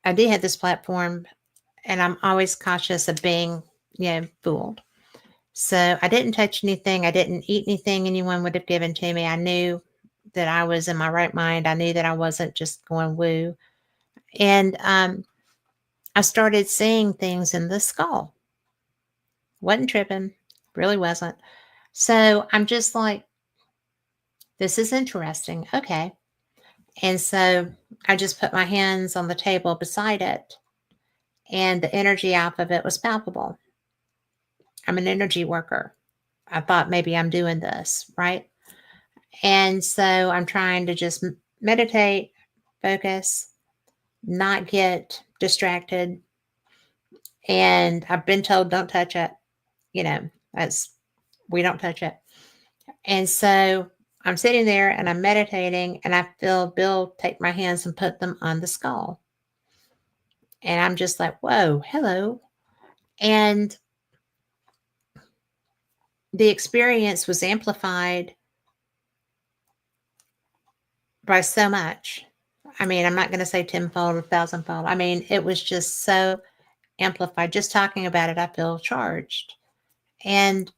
I do have this platform, and I'm always cautious of being fooled. So I didn't touch anything. I didn't eat anything anyone would have given to me. I knew that I was in my right mind. I knew that I wasn't just going woo. And I started seeing things in the skull. Wasn't tripping, really wasn't. So I'm just like, this is interesting. Okay. And so I just put my hands on the table beside it, and the energy off of it was palpable. I'm an energy worker. I thought maybe I'm doing this, right? And so I'm trying to just meditate, focus, not get distracted. And I've been told, don't touch it. That's, we don't touch it. And so I'm sitting there and I'm meditating, and I feel Bill take my hands and put them on the skull. And I'm just like, whoa, hello. And the experience was amplified by so much. I mean, I'm not going to say tenfold or thousandfold. I mean, it was just so amplified. Just talking about it, I feel charged. And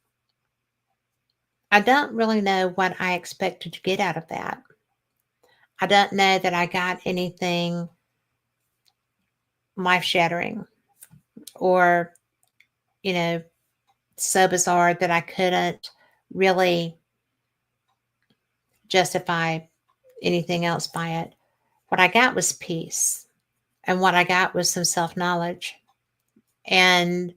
I don't really know what I expected to get out of that. I don't know that I got anything life shattering or, so bizarre that I couldn't really justify anything else by it. What I got was peace. And what I got was some self knowledge and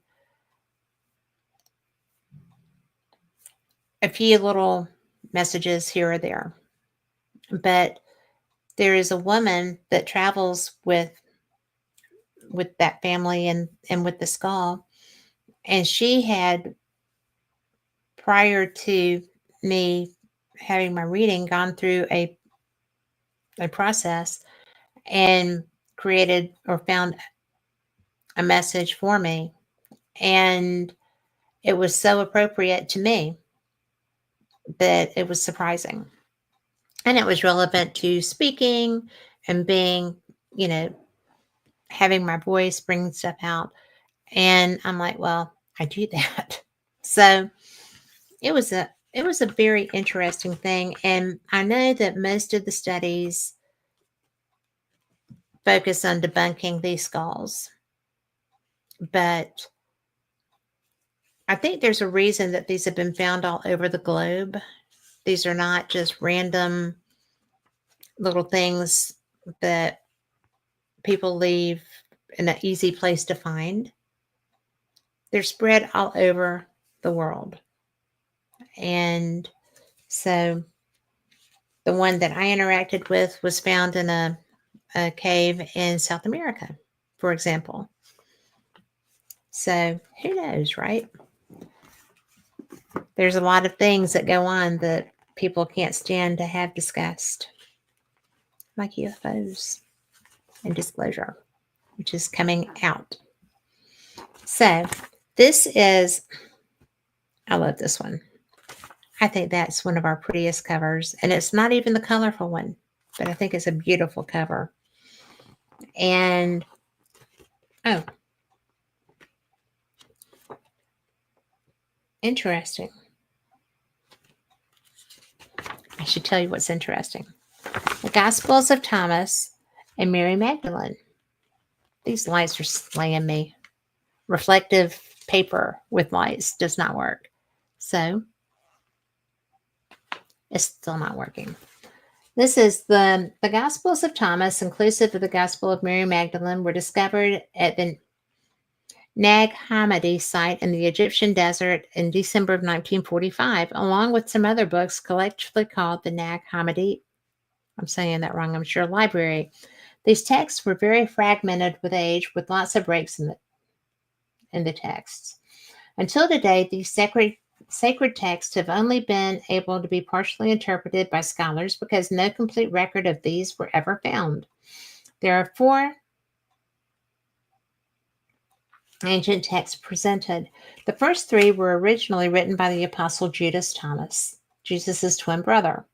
a few little messages here or there. But there is a woman that travels with that family and with the skull. And she had, prior to me having my reading, gone through a process and created or found a message for me. And it was so appropriate to me that it was surprising. And it was relevant to speaking and being, having my voice, bringing stuff out. And I'm like, well, I do that. So it was a very interesting thing. And I know that most of the studies focus on debunking these skulls, but I think there's a reason that these have been found all over the globe. These are not just random little things that people leave in an easy place to find. They're spread all over the world. And so the one that I interacted with was found in a cave in South America, for example. So who knows, right? There's a lot of things that go on that people can't stand to have discussed, like UFOs and disclosure, which is coming out. So this is, I love this one. I think that's one of our prettiest covers, and it's not even the colorful one, but I think it's a beautiful cover. And oh, interesting. I should tell you what's interesting. The Gospels of Thomas and Mary Magdalene. These lights are slaying me. Reflective paper with lights does not work. So it's still not working. This is the Gospels of Thomas, inclusive of the Gospel of Mary Magdalene, were discovered at the Nag Hammadi site in the Egyptian desert in December of 1945, along with some other books collectively called the Nag Hammadi. I'm saying that wrong, I'm sure, library. These texts were very fragmented with age, with lots of breaks in the texts. Until today, these sacred texts have only been able to be partially interpreted by scholars because no complete record of these were ever found. There are 4 ancient texts presented. The first 3 were originally written by the Apostle Judas Thomas, Jesus' twin brother.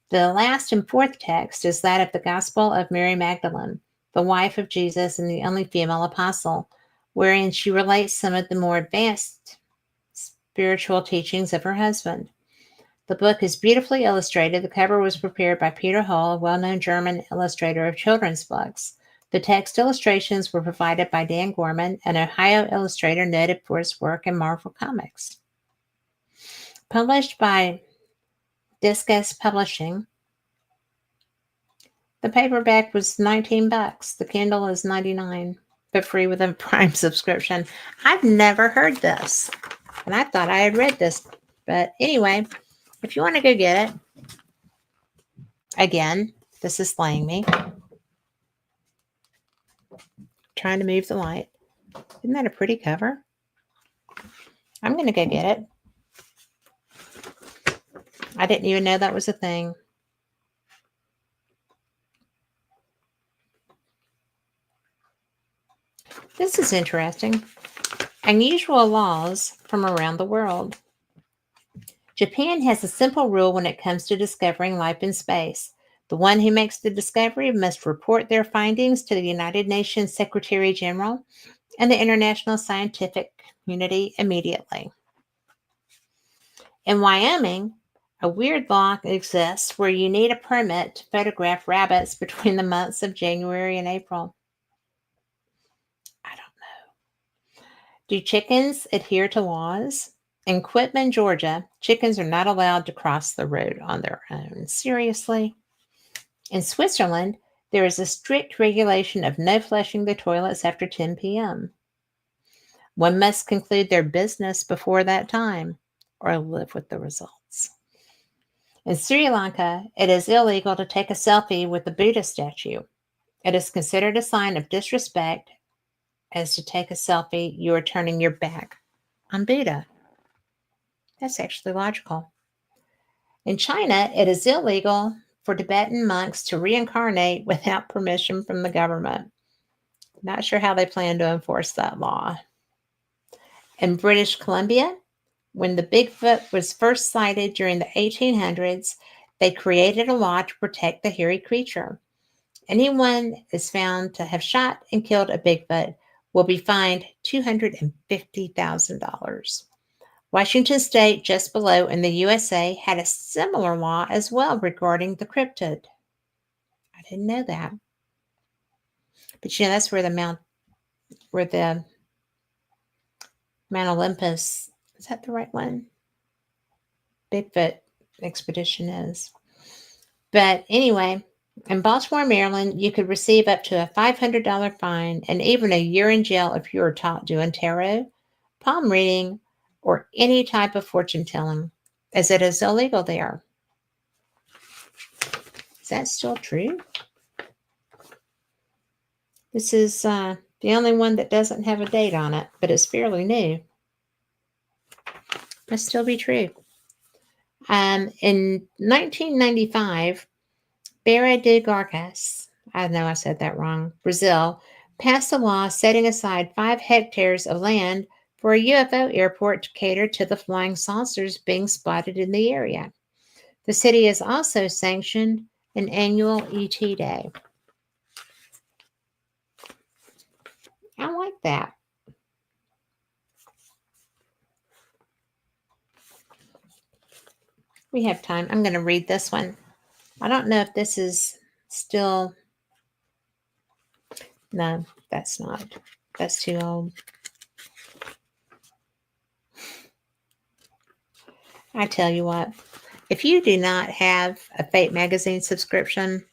The last and 4th text is that of the Gospel of Mary Magdalene, the wife of Jesus and the only female apostle, wherein she relates some of the more advanced spiritual teachings of her husband. The book is beautifully illustrated. The cover was prepared by Peter Hull, a well-known German illustrator of children's books. The text illustrations were provided by Dan Gorman, an Ohio illustrator noted for his work in Marvel Comics. Published by Discus Publishing, the paperback was $19. The Kindle is $99, but free with a Prime subscription. I've never heard this, and I thought I had read this. But anyway, if you want to go get it, again, this is slaying me. Trying to move the light. Isn't that a pretty cover? I'm going to go get it. I didn't even know that was a thing. This is interesting. Unusual laws from around the world. Japan has a simple rule when it comes to discovering life in space. The one who makes the discovery must report their findings to the United Nations Secretary General and the international scientific community immediately. In Wyoming, a weird law exists where you need a permit to photograph rabbits between the months of January and April. I don't know. Do chickens adhere to laws? In Quitman, Georgia, chickens are not allowed to cross the road on their own. Seriously? In Switzerland, there is a strict regulation of no flushing the toilets after 10 p.m. One must conclude their business before that time or live with the results. In Sri Lanka, it is illegal to take a selfie with the Buddha statue. It is considered a sign of disrespect, as to take a selfie, you are turning your back on Buddha. That's actually logical. In China, it is illegal for Tibetan monks to reincarnate without permission from the government. Not sure how they plan to enforce that law. In British Columbia, when the Bigfoot was first sighted during the 1800s, they created a law to protect the hairy creature. Anyone is found to have shot and killed a Bigfoot will be fined $250,000. Washington State, just below in the USA, had a similar law as well regarding the cryptid. I didn't know that. But that's where the Mount Olympus, is that the right one? Bigfoot expedition is. But anyway, in Baltimore, Maryland, you could receive up to a $500 fine and even a year in jail if you were caught doing tarot, palm reading, or any type of fortune telling, as it is illegal there. Is that still true? This is the only one that doesn't have a date on it, but it's fairly new. Must still be true. In 1995, Beira de Gargas, I know I said that wrong, Brazil, passed a law setting aside 5 hectares of land for a UFO airport to cater to the flying saucers being spotted in the area. The city has also sanctioned an annual ET Day. I like that. We have time. I'm going to read this one. I don't know if this is still... No, that's not. That's too old. I tell you what, if you do not have a Fate magazine subscription,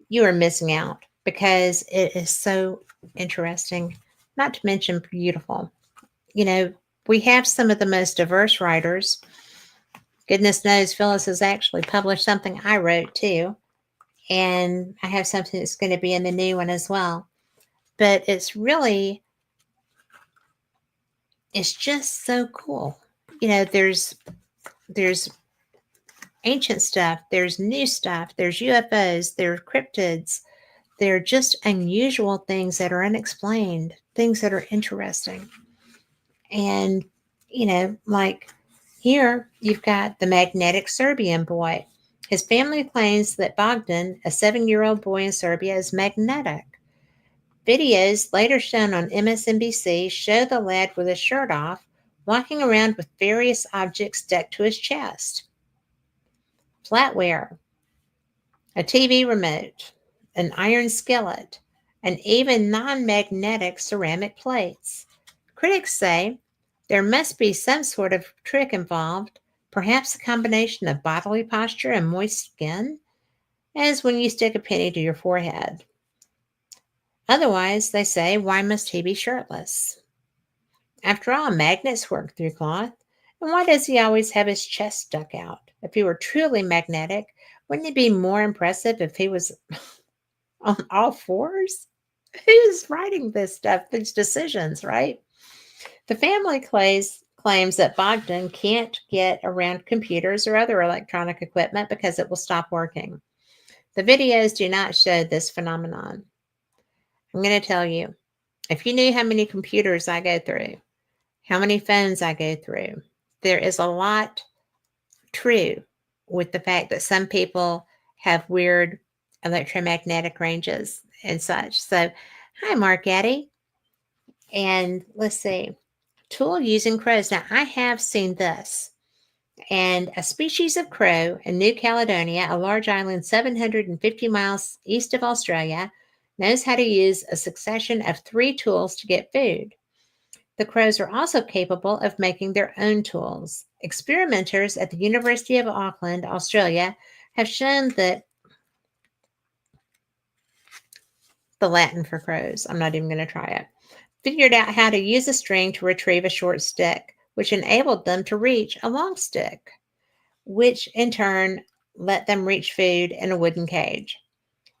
you are missing out because it is so interesting, not to mention beautiful. We have some of the most diverse writers. Goodness knows Phyllis has actually published something I wrote too. And I have something that's going to be in the new one as well. But it's just so cool. There's ancient stuff, there's new stuff, there's UFOs, there are cryptids, there are just unusual things that are unexplained, things that are interesting. And, like here, you've got the magnetic Serbian boy. His family claims that Bogdan, a 7-year-old boy in Serbia, is magnetic. Videos later shown on MSNBC show the lad with his shirt off walking around with various objects stuck to his chest: flatware, a TV remote, an iron skillet, and even non magnetic ceramic plates. Critics say there must be some sort of trick involved, perhaps a combination of bodily posture and moist skin, as when you stick a penny to your forehead. Otherwise, they say, why must he be shirtless? After all, magnets work through cloth. And why does he always have his chest stuck out? If he were truly magnetic, wouldn't it be more impressive if he was on all fours? Who's writing this stuff, these decisions, right? The family claims that Bogdan can't get around computers or other electronic equipment because it will stop working. The videos do not show this phenomenon. I'm going to tell you, if you knew how many computers I go through, how many phones I go through, there is a lot true with the fact that some people have weird electromagnetic ranges and such. So, hi, Mark Addy. And let's see, tool using crows. Now, I have seen this. And a species of crow in New Caledonia, a large island 750 miles east of Australia, knows how to use a succession of 3 tools to get food. The crows are also capable of making their own tools. Experimenters at the University of Auckland, Australia, have shown that the Latin for crows, I'm not even going to try it, figured out how to use a string to retrieve a short stick, which enabled them to reach a long stick, which in turn let them reach food in a wooden cage.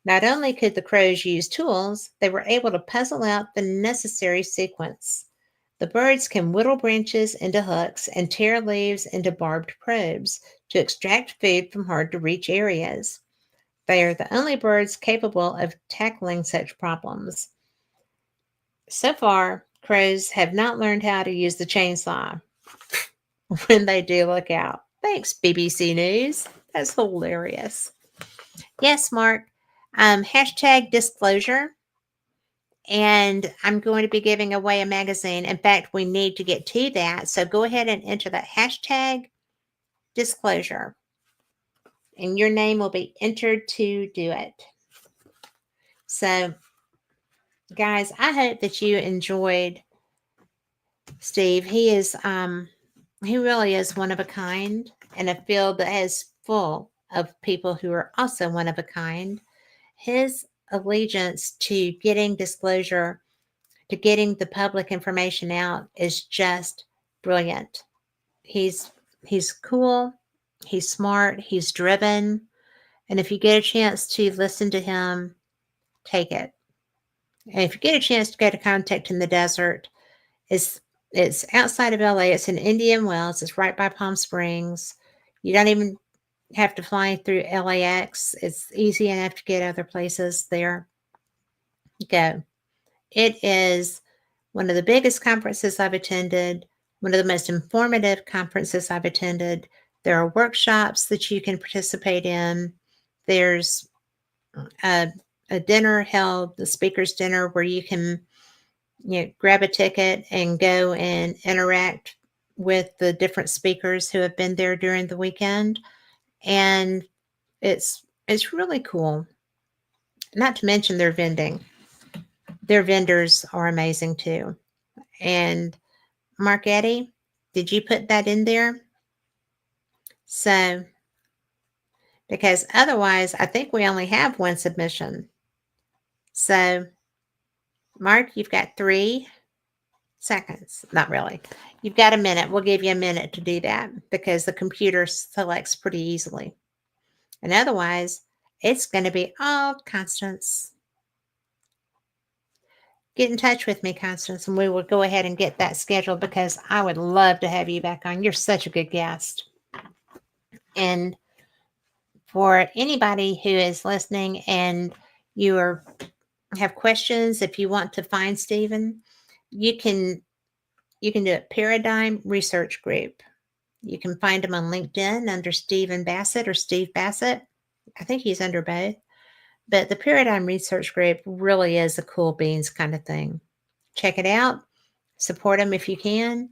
Not only could the crows use tools, they were able to puzzle out the necessary sequence. The birds can whittle branches into hooks and tear leaves into barbed probes to extract food from hard to reach areas. They are the only birds capable of tackling such problems. So far, crows have not learned how to use the chainsaw. When they do, look out. Thanks, BBC News. That's hilarious. Yes, Mark. Hashtag disclosure. And I'm going to be giving away a magazine. In fact, we need to get to that. So go ahead and enter that hashtag disclosure. And your name will be entered to do it. So, guys, I hope that you enjoyed Steve. He really is one of a kind in a field that is full of people who are also one of a kind. His allegiance to getting disclosure, to getting the public information out is just brilliant. He's cool, he's smart, he's driven, and if you get a chance to listen to him, take it. And if you get a chance to go to Contact in the Desert, it's outside of LA. It's in Indian Wells. It's right by Palm Springs. You don't even have to fly through LAX. It's easy enough to get other places there. Go. It is one of the biggest conferences I've attended, one of the most informative conferences I've attended. There are workshops that you can participate in. There's a dinner held, the speaker's dinner, where you can grab a ticket and go and interact with the different speakers who have been there during the weekend. And it's really cool. Not to mention their vending. Their vendors are amazing too. And Mark Eddy, did you put that in there? So, because otherwise, I think we only have one submission. So, Mark, you've got 3 seconds. Not really. You've got a minute. We'll give you a minute to do that because the computer selects pretty easily. And otherwise, it's going to be all Constance. Get in touch with me, Constance, and we will go ahead and get that scheduled because I would love to have you back on. You're such a good guest. And for anybody who is listening and you have questions, if you want to find Stephen, you can do a Paradigm Research Group. You can find him on LinkedIn under Stephen Bassett or Steve Bassett. I think he's under both. But the Paradigm Research Group really is a cool beans kind of thing. Check it out. Support him if you can.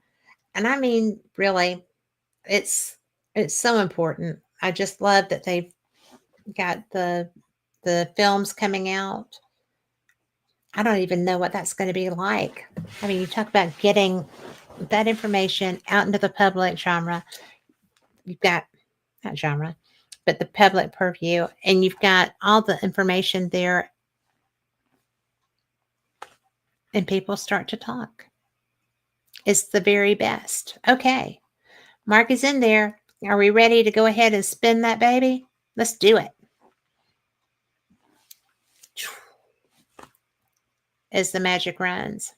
And I mean, really, it's it's so important. I just love that they've got the films coming out. I don't even know what that's going to be like. I mean, you talk about getting that information out into the public genre. You've got not genre, but the public purview, and you've got all the information there, and people start to talk. It's the very best. Okay, Mark is in there. Are we ready to go ahead and spin that baby? Let's do it. As the magic runs.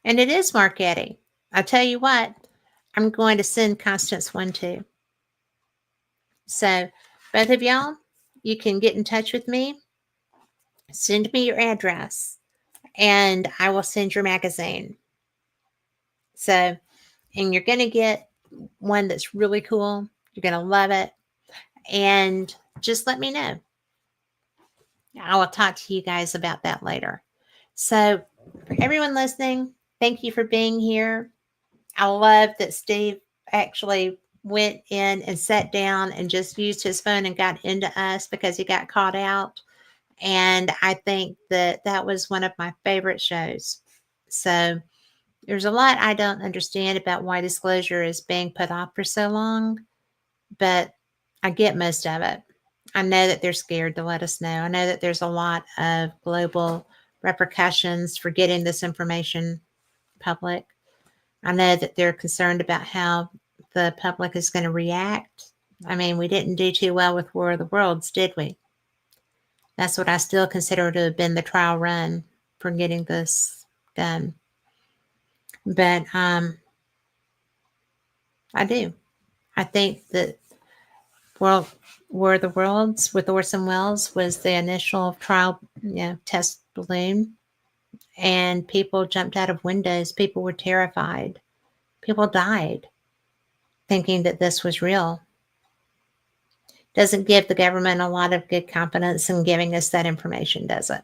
And it is Mark Eddy. I'll tell you what, I'm going to send Constance one too. So, both of y'all, you can get in touch with me. Send me your address, and I will send your magazine. So, and you're going to get one that's really cool. You're going to love it. And just let me know. I will talk to you guys about that later. So, for everyone listening, thank you for being here. I love that Steve actually went in and sat down and just used his phone and got into us because he got caught out. And I think that that was one of my favorite shows. So there's a lot I don't understand about why disclosure is being put off for so long, but I get most of it. I know that they're scared to let us know. I know that there's a lot of global repercussions for getting this information public. I know that they're concerned about how the public is going to react. I mean, we didn't do too well with War of the Worlds, did we? That's what I still consider to have been the trial run for getting this done. But I do. I think that World War of the Worlds with Orson Welles was the initial trial, test balloon, and people jumped out of windows. People were terrified. People died thinking that this was real. Doesn't give the government a lot of good confidence in giving us that information, does it?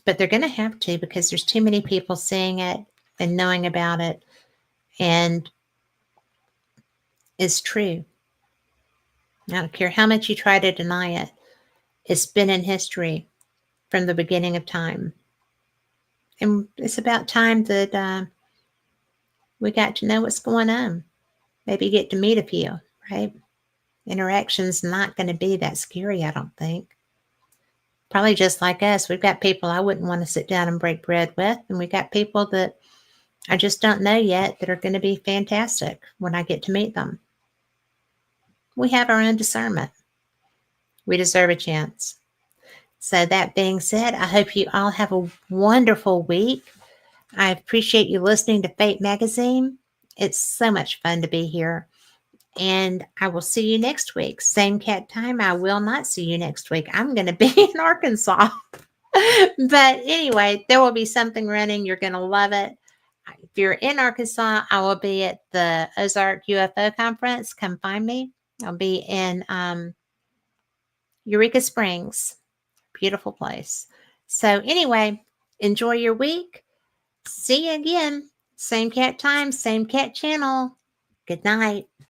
But they're going to have to because there's too many people seeing it and knowing about it, and it's true. I don't care how much you try to deny it. It's been in history from the beginning of time. And it's about time that we got to know what's going on. Maybe get to meet a few, right? Interaction's not going to be that scary, I don't think. Probably just like us, we've got people I wouldn't want to sit down and break bread with, and we got people that I just don't know yet that are going to be fantastic when I get to meet them. We have our own discernment. We deserve a chance. So that being said, I hope you all have a wonderful week. I appreciate you listening to Fate Magazine. It's so much fun to be here. And I will see you next week. Same cat time. I will not see you next week. I'm going to be in Arkansas. But anyway, there will be something running. You're going to love it. If you're in Arkansas, I will be at the Ozark UFO conference. Come find me. I'll be in Eureka Springs. Beautiful place. So anyway, enjoy your week. See you again. Same cat time, same cat channel. Good night.